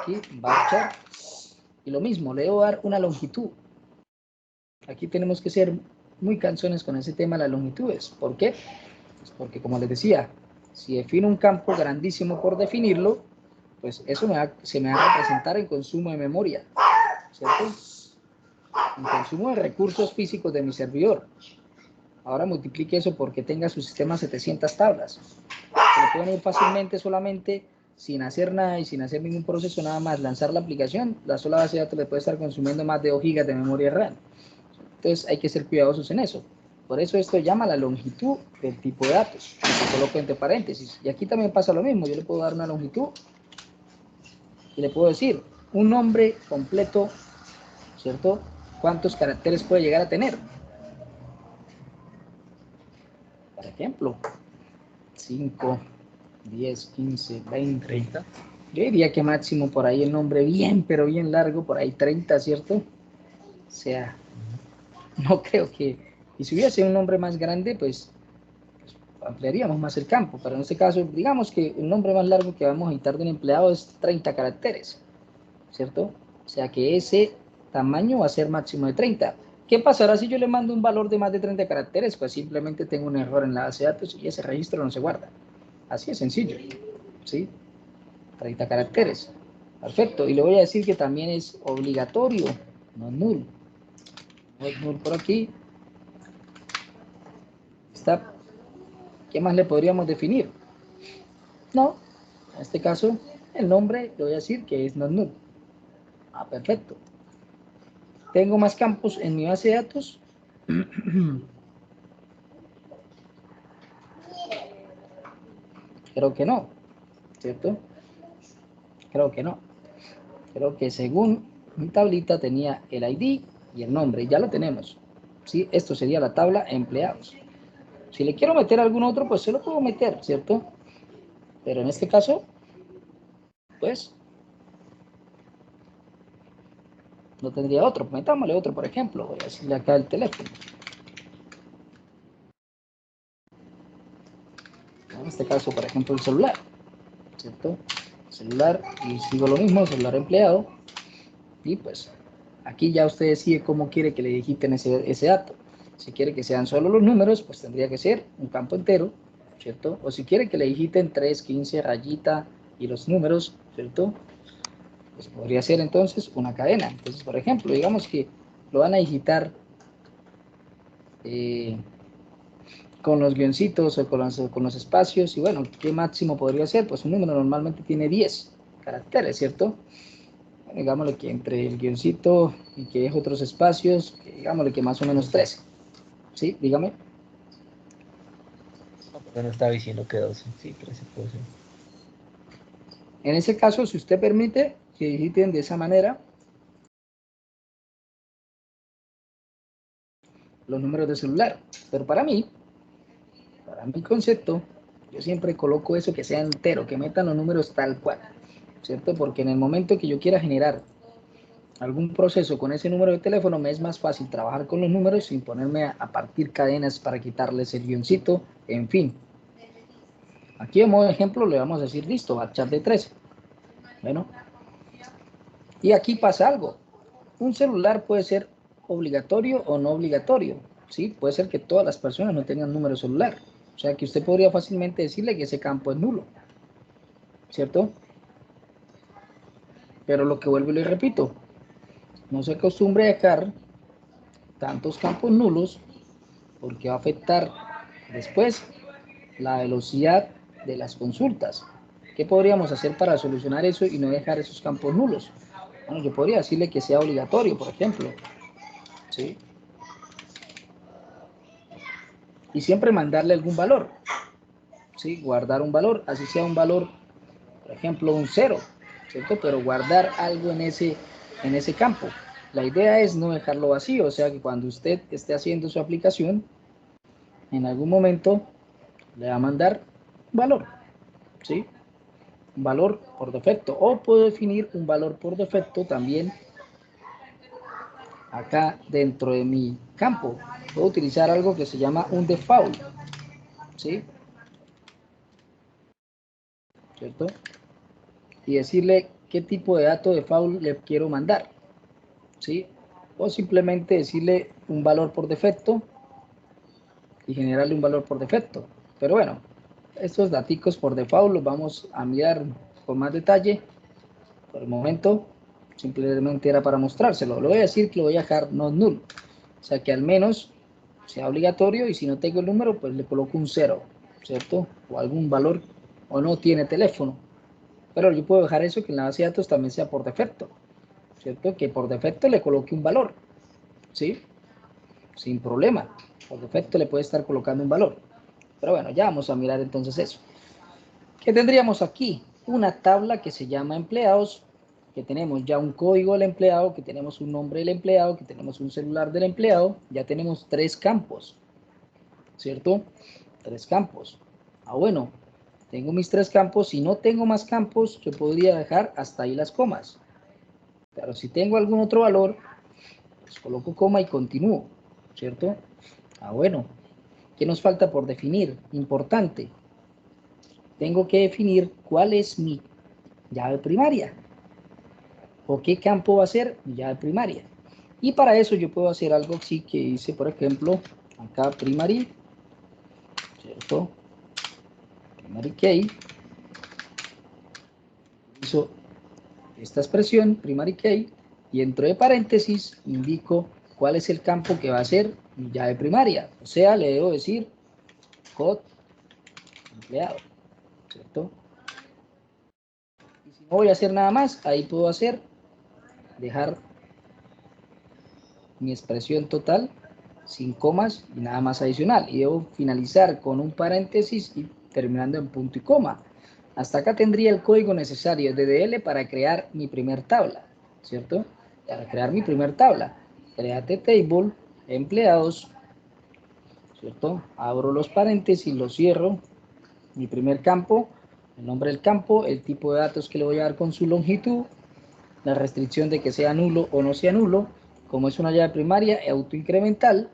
S1: Aquí, varchar. Y lo mismo, le debo dar una longitud. Aquí tenemos que ser muy cansones con ese tema de las longitudes. ¿Por qué? Pues porque, como les decía, si defino un campo grandísimo por definirlo, pues eso se me va a representar en consumo de memoria, ¿cierto? En consumo de recursos físicos de mi servidor. Ahora multiplique eso porque tenga su sistema 700 tablas. Se le pueden ir fácilmente solamente sin hacer nada y sin hacer ningún proceso, nada más lanzar la aplicación, la sola base de datos le puede estar consumiendo más de 2 gigas de memoria RAM. Entonces hay que ser cuidadosos en eso. Por eso esto llama la longitud del tipo de datos. Lo coloco entre paréntesis. Y aquí también pasa lo mismo. Yo le puedo dar una longitud y le puedo decir un nombre completo, ¿cierto? ¿Cuántos caracteres puede llegar a tener? Por ejemplo, 5, 10, 15, 20, 30. Yo diría que máximo por ahí el nombre bien, pero bien largo, por ahí 30, ¿cierto? O sea, no creo que... Y si hubiese un nombre más grande, pues ampliaríamos más el campo, pero en este caso, digamos que el nombre más largo que vamos a editar de un empleado es 30 caracteres, ¿cierto? O sea que ese tamaño va a ser máximo de 30. ¿Qué pasará si yo le mando un valor de más de 30 caracteres? Pues simplemente tengo un error en la base de datos y ese registro no se guarda. Así es sencillo, ¿sí? 30 caracteres. Perfecto. Y le voy a decir que también es obligatorio, no null. No es null por aquí. Está. ¿Qué más le podríamos definir? No, en este caso, el nombre le voy a decir que es not null. Perfecto. ¿Tengo más campos en mi base de datos? Creo que no, ¿cierto? Creo que no. Creo que según mi tablita tenía el ID y el nombre, ya lo tenemos. ¿Sí? Esto sería la tabla empleados. Si le quiero meter algún otro, pues se lo puedo meter, ¿cierto? Pero en este caso, pues, no tendría otro. Metámosle otro, por ejemplo. Voy a decirle acá el teléfono. En este caso, por ejemplo, el celular, ¿cierto? Celular, y sigo lo mismo, celular empleado. Y pues, aquí ya usted decide cómo quiere que le digiten ese dato. Si quiere que sean solo los números, pues tendría que ser un campo entero, ¿cierto? O si quiere que le digiten 3, 15, rayita y los números, ¿cierto? Pues podría ser entonces una cadena. Entonces, por ejemplo, digamos que lo van a digitar con los guioncitos o con los espacios. Y bueno, ¿qué máximo podría ser? Pues un número normalmente tiene 10 caracteres, ¿cierto? Bueno, digámosle que entre el guioncito y que deje otros espacios, digámosle que más o menos 13. ¿Sí? Dígame.
S7: No estaba diciendo que 12, sí, 13 puede ser.
S1: En ese caso, si usted permite que digiten de esa manera los números de celular. Pero para mi concepto, Yo siempre coloco eso que sea entero, que metan los números tal cual, ¿cierto? Porque en el momento que yo quiera generar algún proceso con ese número de teléfono, me es más fácil trabajar con los números sin ponerme a partir cadenas para quitarles el guioncito, en fin. Aquí de modo de ejemplo le vamos a decir, listo, va a chat de 13. Bueno, y aquí pasa algo. Un celular puede ser obligatorio o no obligatorio, ¿sí? Puede ser que todas las personas no tengan número celular. O sea que usted podría fácilmente decirle que ese campo es nulo, ¿cierto? Pero lo que vuelvo y le repito, no se acostumbre a dejar tantos campos nulos porque va a afectar después la velocidad de las consultas. ¿Qué podríamos hacer para solucionar eso y no dejar esos campos nulos? Bueno, yo podría decirle que sea obligatorio, por ejemplo, ¿sí? Y siempre mandarle algún valor, ¿sí? Guardar un valor, así sea un valor, por ejemplo, un 0, ¿cierto? Pero guardar algo en ese campo. La idea es no dejarlo vacío, o sea que cuando usted esté haciendo su aplicación, en algún momento le va a mandar un valor, ¿sí? Un valor por defecto, o puedo definir un valor por defecto también acá dentro de mi campo. Puedo utilizar algo que se llama un default, ¿sí? ¿Cierto? Y decirle qué tipo de dato default le quiero mandar, ¿sí? O simplemente decirle un valor por defecto y generarle un valor por defecto. Pero bueno, estos daticos por default los vamos a mirar con más detalle. Por el momento, simplemente era para mostrárselo. Lo voy a decir que lo voy a dejar no null. O sea que al menos sea obligatorio y si no tengo el número, pues le coloco un 0, ¿cierto? O algún valor, o no tiene teléfono. Pero yo puedo dejar eso que en la base de datos también sea por defecto, ¿cierto? Que por defecto le coloque un valor, ¿sí? Sin problema. Por defecto le puede estar colocando un valor. Pero bueno, ya vamos a mirar entonces eso. ¿Qué tendríamos aquí? Una tabla que se llama empleados, que tenemos ya un código del empleado, que tenemos un nombre del empleado, que tenemos un celular del empleado, ya tenemos 3 campos, ¿cierto? 3 campos. Ah, bueno, tengo mis 3 campos. Si no tengo más campos, yo podría dejar hasta ahí las comas. Pero si tengo algún otro valor, pues coloco coma y continúo, ¿cierto? Ah, bueno, ¿qué nos falta por definir? Importante. Tengo que definir cuál es mi llave primaria. ¿O qué campo va a ser mi llave primaria? Y para eso yo puedo hacer algo así que hice, por ejemplo, acá primary, ¿cierto? Primary key. Hizo esta expresión, primary key, y dentro de paréntesis indico cuál es el campo que va a ser mi llave primaria. O sea, le debo decir code empleado, ¿cierto? Y si no voy a hacer nada más, ahí puedo hacer, dejar mi expresión total sin comas y nada más adicional. Y debo finalizar con un paréntesis y terminando en punto y coma. Hasta acá tendría el código necesario de DDL para crear mi primer tabla, ¿cierto? Para crear mi primer tabla. Create table, empleados, ¿cierto? Abro los paréntesis, los cierro. Mi primer campo, el nombre del campo, el tipo de datos que le voy a dar con su longitud, la restricción de que sea nulo o no sea nulo, como es una llave primaria autoincremental,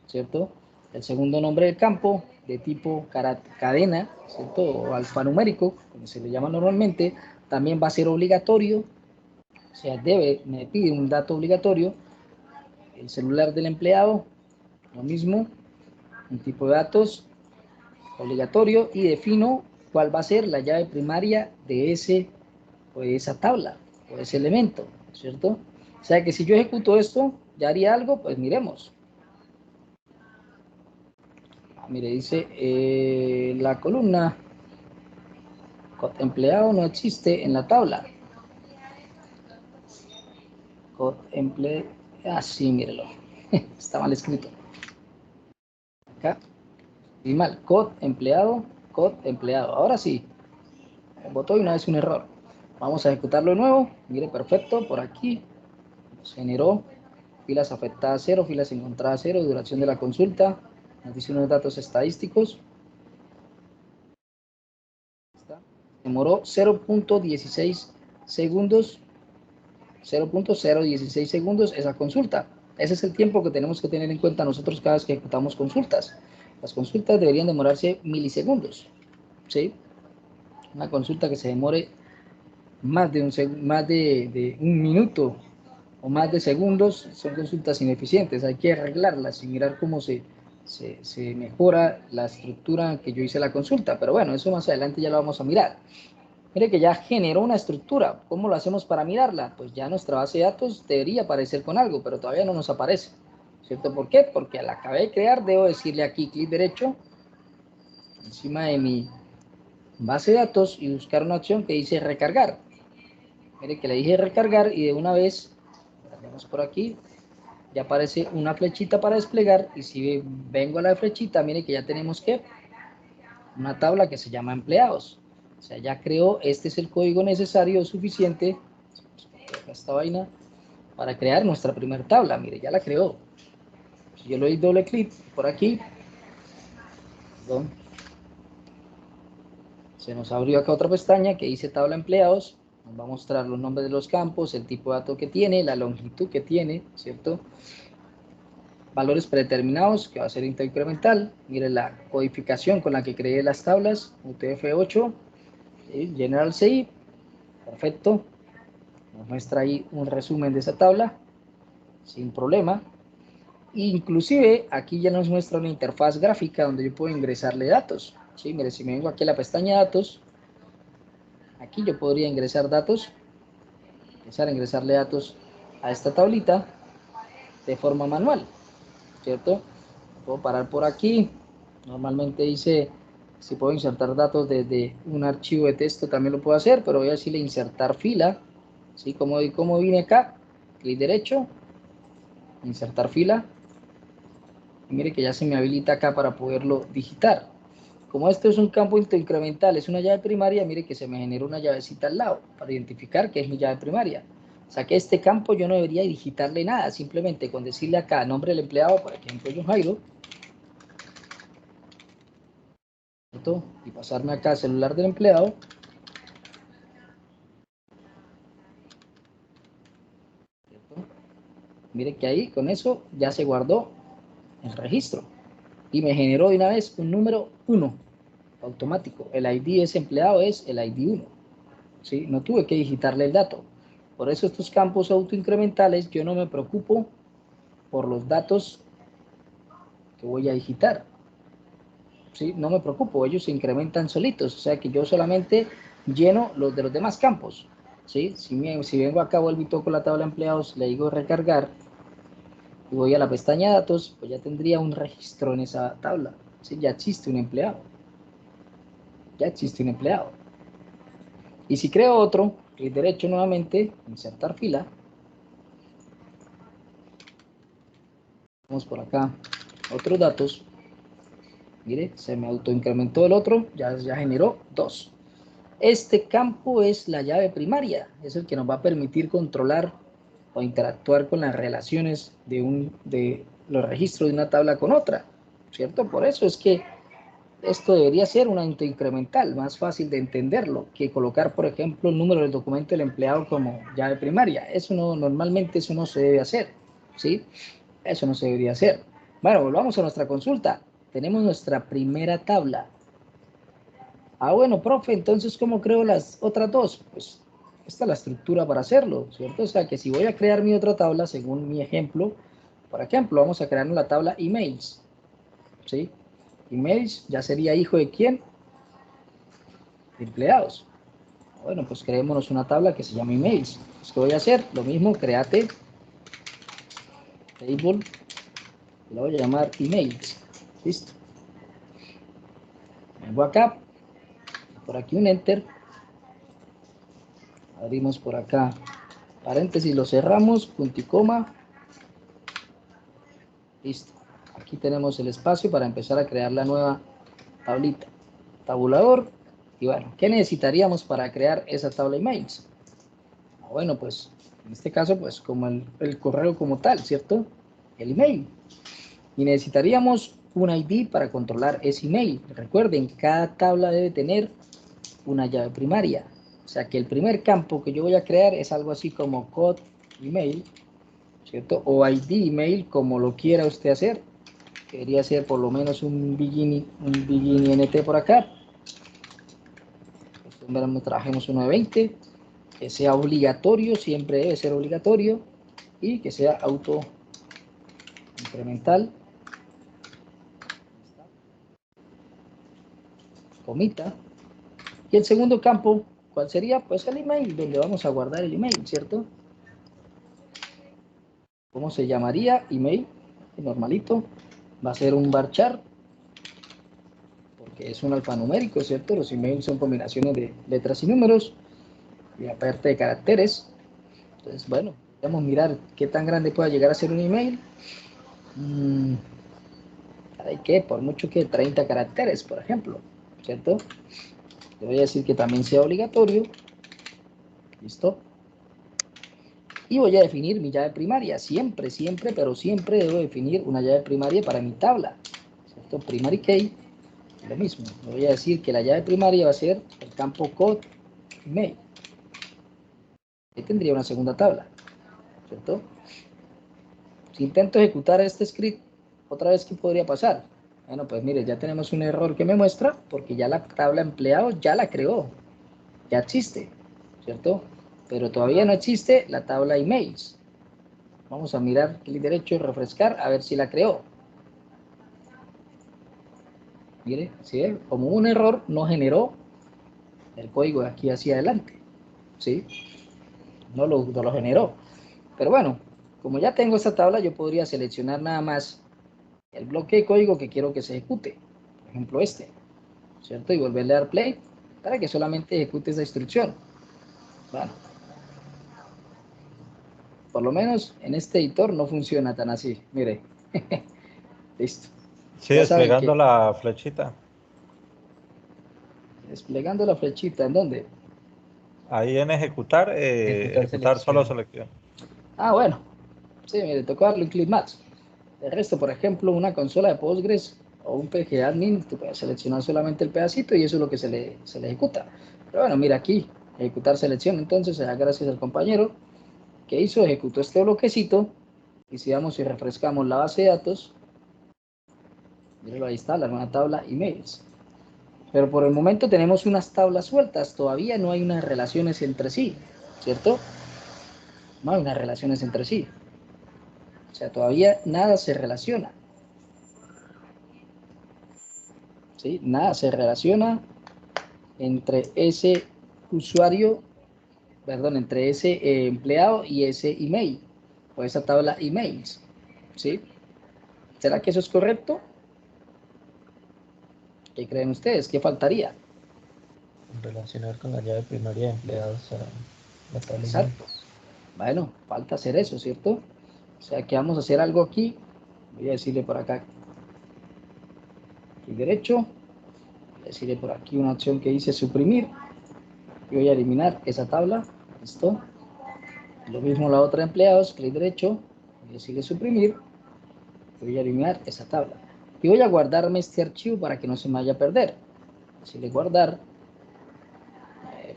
S1: ¿cierto? El segundo nombre del campo, de tipo cadena, ¿cierto? O alfanumérico, como se le llama normalmente, también va a ser obligatorio, o sea, me pide un dato obligatorio. El celular del empleado, lo mismo, un tipo de datos obligatorio y defino cuál va a ser la llave primaria de esa tabla o ese elemento, ¿cierto? O sea que si yo ejecuto esto, ¿ya haría algo? Pues miremos. Mire, dice la columna empleado no existe en la tabla. Empleado, sí, mírelo. Está mal escrito. Acá, y mal. Empleado. Ahora sí. Botó y una vez un error. Vamos a ejecutarlo de nuevo. Mire, perfecto. Por aquí se generó filas afectadas 0, filas encontradas 0, duración de la consulta. Nos dice unos datos estadísticos. demoró 0.16 segundos, 0.016 segundos esa consulta. Ese es el tiempo que tenemos que tener en cuenta nosotros cada vez que ejecutamos consultas. Las consultas deberían demorarse milisegundos, ¿sí? Una consulta que se demore más de un minuto o más de segundos son consultas ineficientes. Hay que arreglarlas y mirar cómo se mejora la estructura en que yo hice la consulta. Pero bueno, eso más adelante ya lo vamos a mirar. Mire que ya generó una estructura. ¿Cómo lo hacemos para mirarla? Pues ya nuestra base de datos debería aparecer con algo, pero todavía no nos aparece. ¿Cierto? ¿Por qué? Porque la acabé de crear, debo decirle aquí clic derecho encima de mi base de datos y buscar una opción que dice recargar. Mire que le dije recargar y de una vez, vamos por aquí, ya aparece una flechita para desplegar. Y si vengo a la flechita, mire que ya tenemos que una tabla que se llama empleados. O sea, ya creó, este es el código necesario suficiente, esta vaina, para crear nuestra primera tabla. Mire, ya la creó. Si yo le doy doble clic por aquí, perdón, se nos abrió acá otra pestaña que dice tabla empleados. Nos va a mostrar los nombres de los campos, el tipo de dato que tiene, la longitud que tiene, ¿cierto? Valores predeterminados, que va a ser incremental. Mire la codificación con la que creé las tablas, UTF-8, ¿sí? General CI, perfecto. Nos muestra ahí un resumen de esa tabla, sin problema. Inclusive aquí ya nos muestra una interfaz gráfica donde yo puedo ingresarle datos, ¿sí? Mire, si me vengo aquí a la pestaña datos, aquí yo podría ingresar datos, empezar a ingresarle datos a esta tablita de forma manual, ¿cierto? Puedo parar por aquí. Normalmente dice si puedo insertar datos desde un archivo de texto, también lo puedo hacer, pero voy a decirle insertar fila, ¿sí? Como vine acá, clic derecho, insertar fila, y mire que ya se me habilita acá para poderlo digitar. Como esto es un campo incremental, es una llave primaria, mire que se me generó una llavecita al lado para identificar que es mi llave primaria. O sea que este campo yo no debería digitarle nada, simplemente con decirle acá nombre del empleado, por ejemplo John Jairo, ¿cierto? Y pasarme acá al celular del empleado. ¿Cierto? Mire que ahí con eso ya se guardó el registro y me generó de una vez un número 1 automático. El ID de ese empleado es el ID 1, ¿sí? No tuve que digitarle el dato. Por eso estos campos autoincrementales yo no me preocupo por los datos que voy a digitar, ¿sí? No me preocupo, ellos se incrementan solitos. O sea que yo solamente lleno los de los demás campos, ¿sí? Si vengo acá, vuelvo y toco la tabla de empleados, le digo recargar y voy a la pestaña datos, pues ya tendría un registro en esa tabla, ¿sí? Ya existe un empleado. Ya existe un empleado. Y si creo otro, clic derecho nuevamente, insertar fila. Vamos por acá, otros datos. Mire, se me autoincrementó el otro, ya generó 2. Este campo es la llave primaria, es el que nos va a permitir controlar o interactuar con las relaciones de los registros de una tabla con otra, ¿cierto? Por eso es que esto debería ser una incremental, más fácil de entenderlo que colocar, por ejemplo, el número del documento del empleado como llave primaria. Eso no, normalmente eso no se debe hacer, ¿sí? Eso no se debería hacer. Bueno, volvamos a nuestra consulta. Tenemos nuestra primera tabla. Ah, bueno, profe, entonces, ¿cómo creo las otras dos? Pues esta es la estructura para hacerlo, ¿cierto? O sea, que si voy a crear mi otra tabla, según mi ejemplo, por ejemplo, vamos a crear la tabla emails, ¿sí? Emails ya sería hijo de quién? De empleados. Bueno, pues creémonos una tabla que se llama emails. Pues, ¿qué voy a hacer? Lo mismo, create table, y la voy a llamar emails. Listo. Vengo acá, por aquí un enter. Abrimos por acá paréntesis, lo cerramos, punto y coma. Listo. Aquí tenemos el espacio para empezar a crear la nueva tablita. Tabulador. Y bueno, ¿qué necesitaríamos para crear esa tabla emails? Bueno, pues en este caso, pues como el correo como tal, ¿cierto? El email. Y necesitaríamos un ID para controlar ese email. Recuerden, cada tabla debe tener una llave primaria. O sea que el primer campo que yo voy a crear es algo así como code email, ¿cierto? O ID email, como lo quiera usted hacer. Debería ser por lo menos un begin int por acá. Trabajemos uno de 20, que sea obligatorio, siempre debe ser obligatorio, y que sea auto incremental, comita. Y el segundo campo, ¿cuál sería? Pues el email, donde vamos a guardar el email, ¿cierto? ¿Cómo se llamaría? Email, normalito. Va a ser un varchar, porque es un alfanumérico, ¿cierto? Los emails son combinaciones de letras y números, y aparte de caracteres. Entonces, bueno, vamos a mirar qué tan grande pueda llegar a ser un email. Hay que, por mucho que 30 caracteres, por ejemplo, ¿cierto? Le voy a decir que también sea obligatorio. ¿Listo? Y voy a definir mi llave primaria. Siempre, siempre, pero siempre debo definir una llave primaria para mi tabla, ¿cierto? Primary key, lo mismo. Le voy a decir que la llave primaria va a ser el campo code email. Ahí tendría una segunda tabla, ¿cierto? Si intento ejecutar este script, otra vez, ¿qué podría pasar? Bueno, pues mire, ya tenemos un error que me muestra, porque ya la tabla empleado ya la creó, ya existe, ¿cierto? Pero todavía no existe la tabla emails. Vamos a mirar clic derecho y refrescar a ver si la creó. Mire, ¿sí? Como un error no generó el código de aquí hacia adelante, ¿sí? No lo generó. Pero bueno, como ya tengo esta tabla, yo podría seleccionar nada más el bloque de código que quiero que se ejecute. Por ejemplo, este, ¿cierto? Y volverle a dar play para que solamente ejecute esa instrucción. Bueno, por lo menos en este editor no funciona tan así. Mire, listo.
S2: Sí,
S1: Ya saben
S2: desplegando
S1: que
S2: la flechita.
S1: desplegando la flechita, ¿en dónde?
S2: Ahí en ejecutar, ejecutar solo selección.
S1: Ah, bueno. Sí, mire, tocó darle un clic más. El resto, por ejemplo, una consola de Postgres o un PGAdmin, tú puedes seleccionar solamente el pedacito y eso es lo que se le ejecuta. Pero bueno, mira aquí, ejecutar selección, entonces, gracias al compañero que hizo, ejecutó este bloquecito. Y si vamos y refrescamos la base de datos, míralo, ahí está, la nueva tabla emails. Pero por el momento tenemos unas tablas sueltas, todavía no hay unas relaciones entre sí, ¿cierto? No hay unas relaciones entre sí. O sea, todavía nada se relaciona. ¿Sí? Nada se relaciona entre ese usuario, perdón, entre ese empleado y ese email, o esa tabla emails, ¿sí? ¿Será que eso es correcto? ¿Qué creen ustedes? ¿Qué faltaría?
S7: Relacionar con la llave primaria de empleados a la tabla email.
S1: Exacto. Bueno, falta hacer eso, ¿cierto? O sea, que vamos a hacer algo aquí. Voy a decirle por acá, clic derecho. Voy a decirle por aquí una opción que dice suprimir. Y voy a eliminar esa tabla. ¿Listo? Lo mismo la otra empleados, clic derecho. Voy a decirle suprimir. Voy a eliminar esa tabla. Y voy a guardarme este archivo para que no se me vaya a perder. Decirle guardar.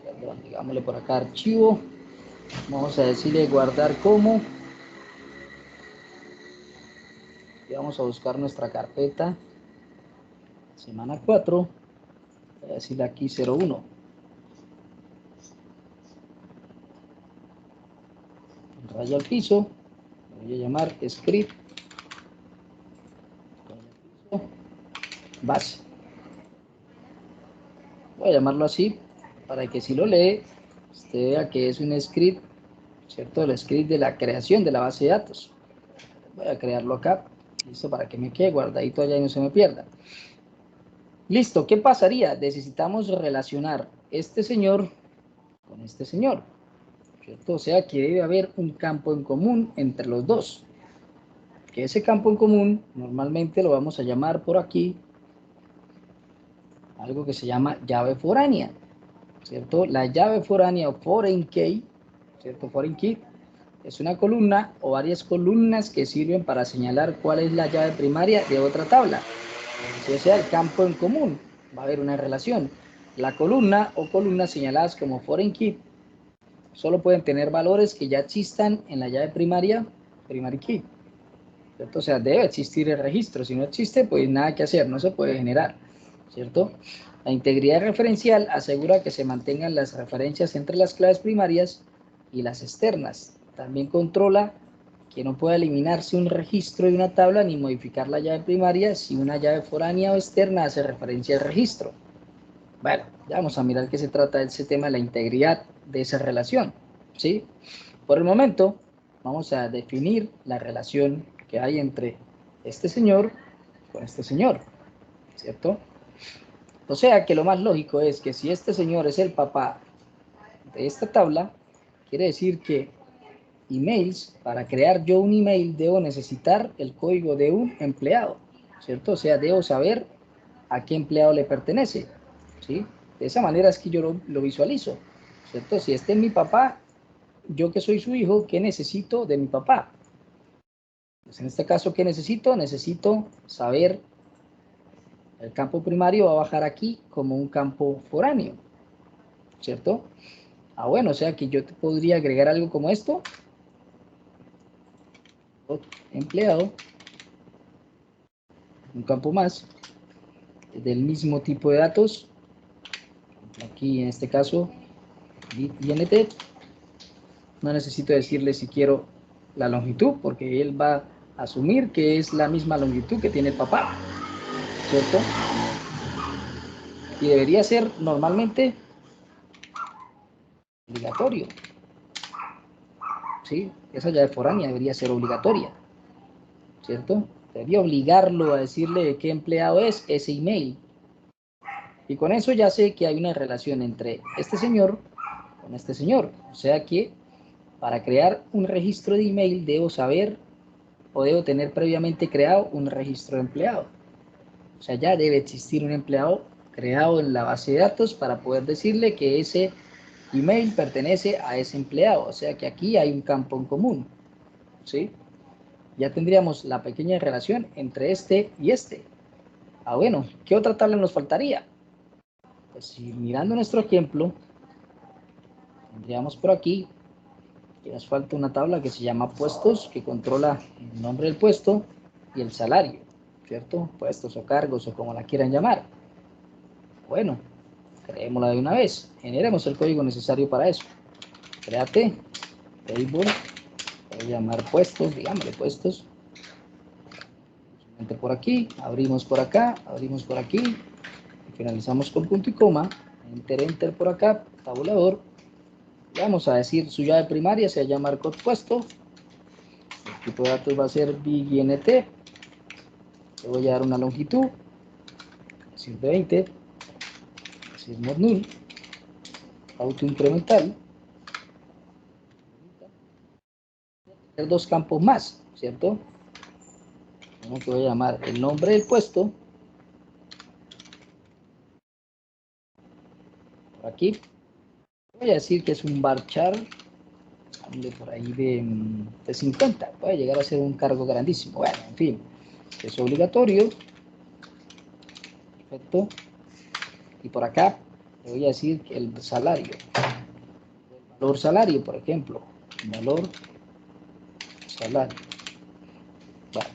S1: Perdón, digámosle por acá archivo. Vamos a decirle guardar como. Y vamos a buscar nuestra carpeta. Semana 4. Voy a decirle aquí 01. Raya al piso. Voy a llamar script. Base. Voy a llamarlo así para que si lo lee, usted vea que es un script, ¿cierto? El script de la creación de la base de datos. Voy a crearlo acá, listo, para que me quede guardadito allá y no se me pierda. Listo, ¿qué pasaría? Necesitamos relacionar este señor con este señor, ¿cierto? O sea que debe haber un campo en común entre los dos. Que ese campo en común normalmente lo vamos a llamar por aquí algo que se llama llave foránea, ¿cierto? La llave foránea o foreign key, ¿cierto? Foreign key es una columna o varias columnas que sirven para señalar cuál es la llave primaria de otra tabla. Si sea el campo en común, va a haber una relación. La columna o columnas señaladas como foreign key solo pueden tener valores que ya existan en la llave primaria, primary key, ¿cierto? O sea, debe existir el registro. Si no existe, pues nada que hacer, no se puede generar, ¿cierto? La integridad referencial asegura que se mantengan las referencias entre las claves primarias y las externas. También controla que no pueda eliminarse un registro de una tabla ni modificar la llave primaria si una llave foránea o externa hace referencia al registro. Bueno, ya vamos a mirar qué se trata de ese tema de la integridad de esa relación, ¿sí? Por el momento, vamos a definir la relación que hay entre este señor con este señor, ¿cierto? O sea que lo más lógico es que si este señor es el papá de esta tabla, quiere decir que emails, para crear yo un email debo necesitar el código de un empleado, ¿cierto? O sea, debo saber a qué empleado le pertenece, ¿sí? De esa manera es que yo lo visualizo, ¿cierto? Si este es mi papá, yo que soy su hijo, ¿qué necesito de mi papá? Pues en este caso, ¿qué necesito? Necesito saber, el campo primario va a bajar aquí como un campo foráneo, ¿cierto? Ah, bueno, o sea que yo te podría agregar algo como esto. Empleado, un campo más, del mismo tipo de datos. Aquí en este caso, INT. No necesito decirle si quiero la longitud, porque él va a asumir que es la misma longitud que tiene el papá, ¿cierto? Y debería ser normalmente obligatorio, ¿sí? Esa llave foránea debería ser obligatoria, ¿cierto? Debería obligarlo a decirle de qué empleado es ese email. Y con eso ya sé que hay una relación entre este señor con este señor. O sea que para crear un registro de email debo saber o debo tener previamente creado un registro de empleado. O sea, ya debe existir un empleado creado en la base de datos para poder decirle que ese email pertenece a ese empleado. O sea que aquí hay un campo en común, ¿sí? Ya tendríamos la pequeña relación entre este y este. Ah, bueno, ¿qué otra tabla nos faltaría? Pues si mirando nuestro ejemplo, tendríamos por aquí que nos falta una tabla que se llama puestos, que controla el nombre del puesto y el salario, ¿cierto? Puestos o cargos o como la quieran llamar. Bueno, creémosla de una vez. Generemos el código necesario para eso. Créate, table, voy a llamar puestos, digámosle puestos. Por aquí, abrimos por acá, abrimos por aquí, y finalizamos con punto y coma, enter por acá, tabulador. Le vamos a decir su llave primaria, se llama marcot puesto. El tipo de datos va a ser big.int. Le voy a dar una longitud, decir de 20, decir mod null, auto incremental. Dos campos más, ¿cierto? Uno que voy a llamar el nombre del puesto. Por aquí. Voy a decir que es un varchar por ahí de 50. Puede llegar a ser un cargo grandísimo. Bueno, en fin, es obligatorio. Perfecto. Y por acá le voy a decir que el salario. El valor salario, por ejemplo. Valor salario. Bueno.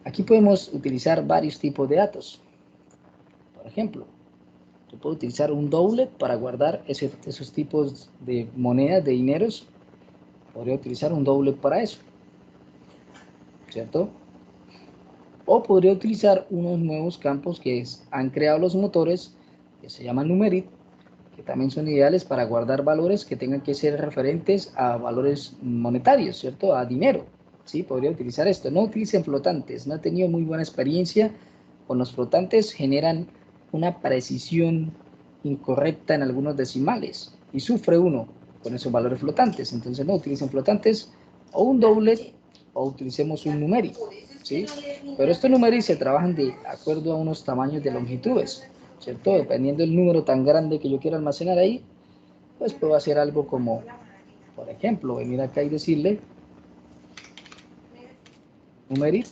S1: Aquí podemos utilizar varios tipos de datos. Por ejemplo, yo puedo utilizar un doublet para guardar esos tipos de monedas, de dineros. Podría utilizar un doublet para eso, ¿cierto? O podría utilizar unos nuevos campos que han creado los motores, que se llaman numerit, que también son ideales para guardar valores que tengan que ser referentes a valores monetarios, ¿cierto? A dinero, ¿sí? Podría utilizar esto. No utilicen flotantes, no he tenido muy buena experiencia con los flotantes, generan una precisión incorrecta en algunos decimales y sufre uno con esos valores flotantes. Entonces no utilicen flotantes o un doublet o utilicemos un numerit, ¿sí? Pero estos numerit se trabajan de acuerdo a unos tamaños de longitudes, ¿cierto? Dependiendo del número tan grande que yo quiera almacenar ahí, pues puedo hacer algo como, por ejemplo, venir acá y decirle numerit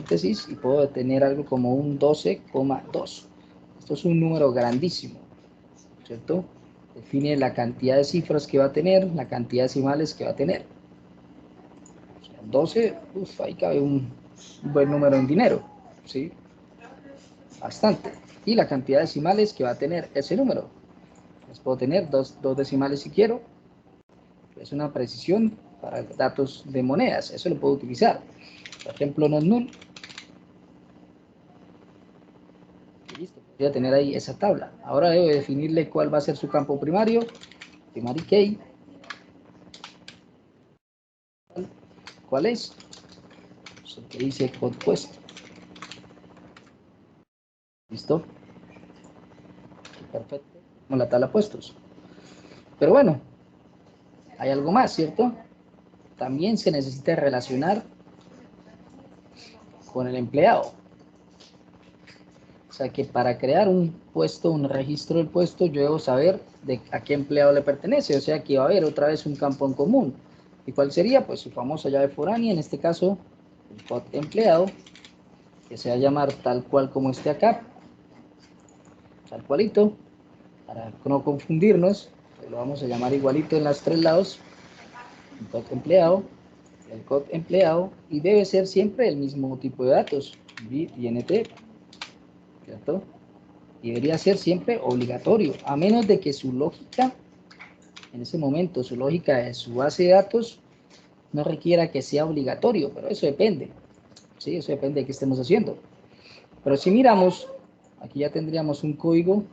S1: paréntesis y puedo tener algo como un 12,2. Esto es un número grandísimo, ¿cierto? Define la cantidad de cifras que va a tener, la cantidad de decimales que va a tener. O sea, 12, ahí cabe un buen número en dinero, ¿sí? Bastante. Y la cantidad de decimales que va a tener ese número. Pues puedo tener dos decimales si quiero. Es una precisión para datos de monedas. Eso lo puedo utilizar. Por ejemplo, not null. Y listo. Voy a tener ahí esa tabla. Ahora debo definirle cuál va a ser su campo primario. Primary key. ¿Cuál es? Pues el que dice code puesto. ¿Listo? Perfecto. Con la tabla puestos. Pero bueno, hay algo más, ¿cierto? También se necesita relacionar con el empleado. O sea que para crear un puesto, un registro del puesto, yo debo saber a qué empleado le pertenece. O sea que va a haber otra vez un campo en común. ¿Y cuál sería? Pues su famosa llave foránea, en este caso, el code empleado, que se va a llamar tal cual como esté acá. Tal cualito, para no confundirnos, lo vamos a llamar igualito en los tres lados. El code empleado, y debe ser siempre el mismo tipo de datos, bit y int, ¿cierto? Y debería ser siempre obligatorio, a menos de que su lógica, en ese momento, su lógica de su base de datos no requiera que sea obligatorio, pero eso depende, ¿sí? Eso depende de qué estemos haciendo. Pero si miramos, aquí ya tendríamos un código,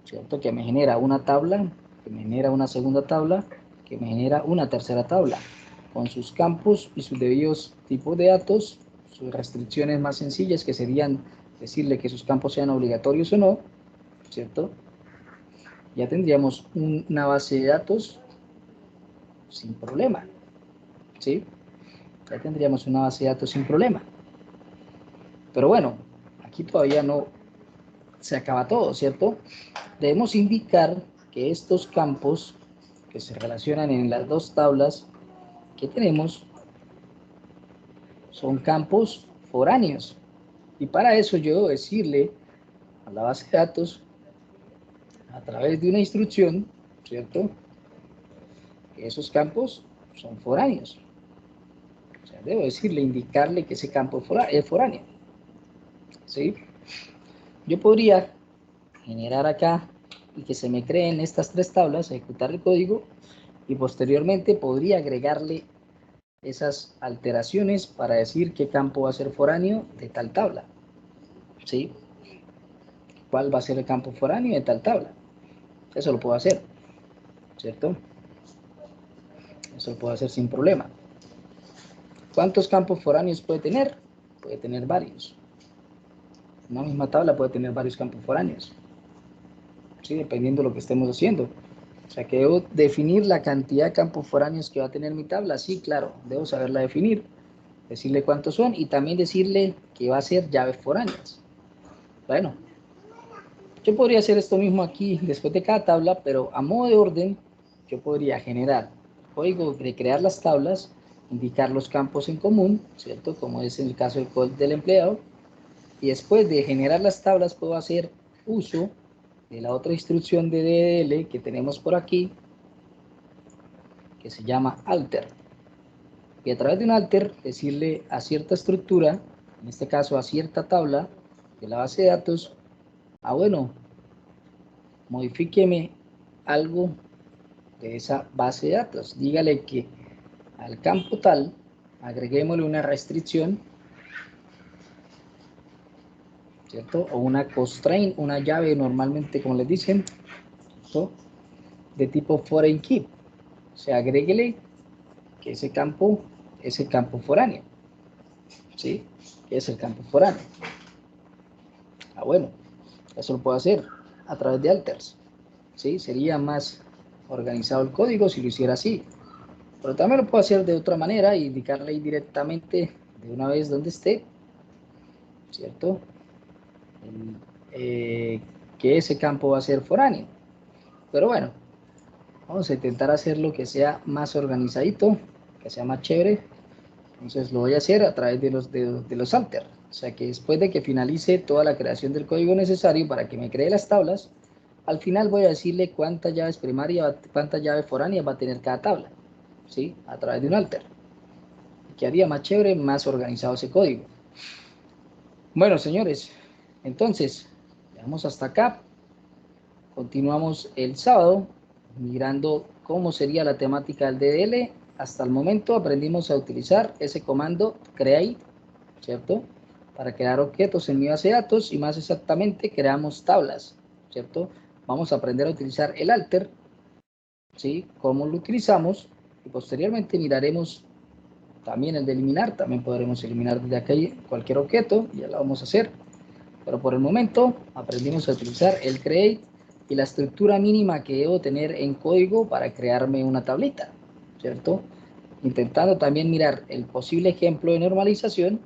S1: ¿cierto? Que me genera una tabla, que me genera una segunda tabla, que me genera una tercera tabla, con sus campos y sus debidos tipos de datos, sus restricciones más sencillas, que serían decirle que sus campos sean obligatorios o no, ¿cierto? Ya tendríamos una base de datos sin problema, ¿sí? Ya tendríamos una base de datos sin problema. Pero bueno, aquí todavía no se acaba todo, ¿cierto? Debemos indicar que estos campos que se relacionan en las dos tablas que tenemos son campos foráneos. Y para eso yo debo decirle a la base de datos, a través de una instrucción, ¿cierto? Que esos campos son foráneos. O sea, debo decirle, indicarle que ese campo es foráneo. ¿Sí? Yo podría generar acá y que se me creen estas tres tablas, ejecutar el código y posteriormente podría agregarle esas alteraciones para decir qué campo va a ser foráneo de tal tabla. ¿Sí? ¿Cuál va a ser el campo foráneo de tal tabla? Eso lo puedo hacer, ¿cierto? Eso lo puedo hacer sin problema. ¿Cuántos campos foráneos puede tener? Puede tener varios. Una misma tabla puede tener varios campos foráneos. ¿Sí? Dependiendo de lo que estemos haciendo. O sea que debo definir la cantidad de campos foráneos que va a tener mi tabla. Sí, claro, debo saberla definir. Decirle cuántos son y también decirle que va a ser llaves foráneas. Bueno, yo podría hacer esto mismo aquí después de cada tabla, pero a modo de orden, yo podría generar código de crear las tablas, indicar los campos en común, ¿cierto? Como es en el caso del code del empleado. Y después de generar las tablas, puedo hacer uso de la otra instrucción de DDL que tenemos por aquí, que se llama alter. Y a través de un alter, decirle a cierta estructura, en este caso a cierta tabla de la base de datos, bueno, modifíqueme algo de esa base de datos. Dígale que al campo tal, agreguémosle una restricción, ¿cierto? O una constraint, una llave normalmente, como les dicen, ¿cierto? De tipo foreign key. O sea, agréguele que ese campo es el campo foráneo. ¿Sí? Que es el campo foráneo. Bueno, eso lo puedo hacer a través de alters. ¿Sí? Sería más organizado el código si lo hiciera así. Pero también lo puedo hacer de otra manera e indicarle directamente de una vez donde esté, ¿cierto? Que ese campo va a ser foráneo. Pero bueno, vamos a intentar hacerlo que sea más organizadito, que sea más chévere. Entonces lo voy a hacer a través de los alter. O sea que después de que finalice toda la creación del código necesario para que me cree las tablas, al final voy a decirle cuántas llaves primarias, cuántas llaves foráneas va a tener cada tabla, ¿sí? A través de un alter. Que haría más chévere, más organizado ese código. Bueno, señores, entonces, llegamos hasta acá. Continuamos el sábado, mirando cómo sería la temática del DDL. Hasta el momento aprendimos a utilizar ese comando create, ¿cierto? Para crear objetos en mi base de datos y más exactamente creamos tablas, ¿cierto? Vamos a aprender a utilizar el alter, ¿sí? Cómo lo utilizamos y posteriormente miraremos también el de eliminar. También podremos eliminar desde aquí cualquier objeto, ya lo vamos a hacer. Pero por el momento aprendimos a utilizar el create y la estructura mínima que debo tener en código para crearme una tablita, ¿cierto? Intentando también mirar el posible ejemplo de normalización,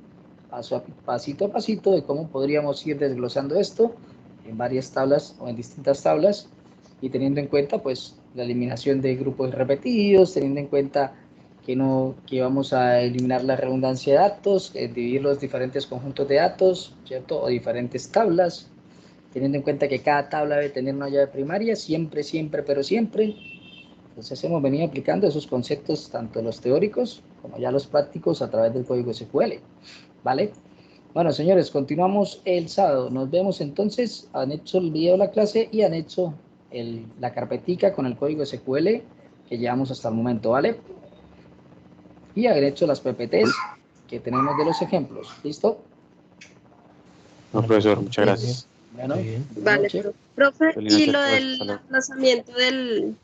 S1: pasito a pasito, de cómo podríamos ir desglosando esto en varias tablas o en distintas tablas, y teniendo en cuenta pues la eliminación de grupos repetidos, teniendo en cuenta que vamos a eliminar la redundancia de datos, dividir los diferentes conjuntos de datos, ¿cierto? O diferentes tablas, teniendo en cuenta que cada tabla debe tener una llave primaria, siempre, pero siempre. Entonces hemos venido aplicando esos conceptos, tanto los teóricos como ya los prácticos, a través del código SQL, ¿vale? Bueno, señores, continuamos el sábado. Nos vemos entonces. Anexo el video de la clase y anexo la carpetica con el código SQL que llevamos hasta el momento, ¿vale? Y anexo las PPTs que tenemos de los ejemplos. ¿Listo?
S8: No, profesor, muchas gracias.
S1: Bueno,
S7: Muy bien.
S6: Vale,
S1: noche.
S6: profe,
S8: Feliz
S6: y
S8: noche
S6: lo
S8: a todos,
S6: del
S8: hasta luego.
S6: aplazamiento del